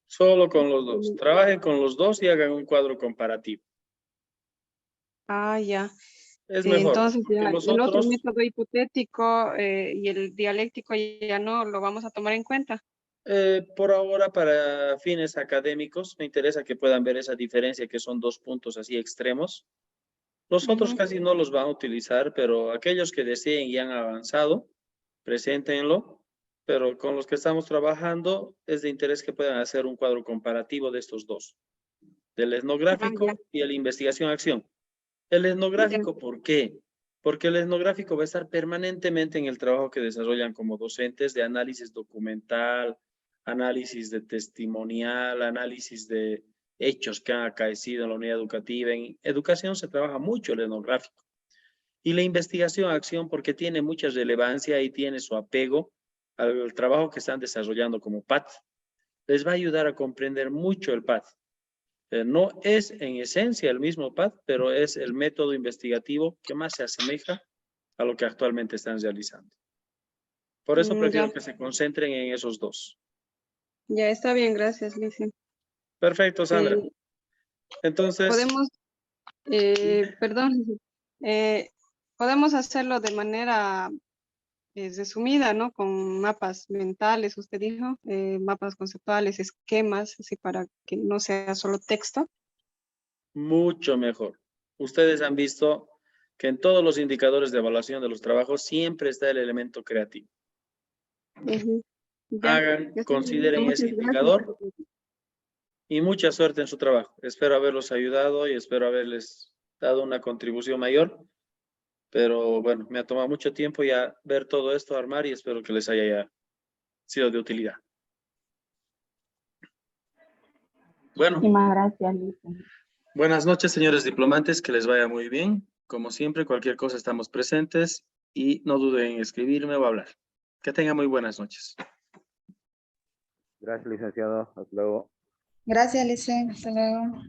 Solo con los dos. Trabajen con los dos y hagan un cuadro comparativo. Ah, ya. Es mejor. Entonces, ya, Los el otro otros, método hipotético y el dialéctico ya no lo vamos a tomar en cuenta. por ahora, para fines académicos, me interesa que puedan ver esa diferencia, que son dos puntos así extremos. Los otros casi no los van a utilizar, pero aquellos que deseen y han avanzado, preséntenlo. Pero con los que estamos trabajando, es de interés que puedan hacer un cuadro comparativo de estos dos. Del etnográfico y el investigación-acción. El etnográfico, ¿por qué? Porque el etnográfico va a estar permanentemente en el trabajo que desarrollan como docentes de análisis documental, análisis de testimonial, análisis de hechos que han acaecido en la unidad educativa. En educación se trabaja mucho el etnográfico. Y la investigación-acción porque tiene mucha relevancia y tiene su apego al trabajo que están desarrollando como PAT. Les va a ayudar a comprender mucho el PAT. No es en esencia el mismo PAT, pero es el método investigativo que más se asemeja a lo que actualmente están realizando. Por eso prefiero que se concentren en esos dos. Ya está bien, gracias, Lice. Perfecto, Sandra. Entonces, podemos, perdón, podemos hacerlo de manera resumida, ¿no? Con mapas mentales, usted dijo, mapas conceptuales, esquemas, así para que no sea solo texto. mucho mejor. Ustedes han visto que en todos los indicadores de evaluación de los trabajos siempre está el elemento creativo. Hagan, consideren ese indicador y mucha suerte en su trabajo. Espero haberlos ayudado y espero haberles dado una contribución mayor. Pero bueno, me ha tomado mucho tiempo ya ver todo esto, armar, y espero que les haya sido de utilidad. Bueno. Muchísimas gracias, Lice. Buenas noches, señores diplomantes, que les vaya muy bien. Como siempre, cualquier cosa estamos presentes y no duden en escribirme o hablar. Que tengan muy buenas noches. Gracias, licenciado. Hasta luego. Gracias, Lice. Hasta luego.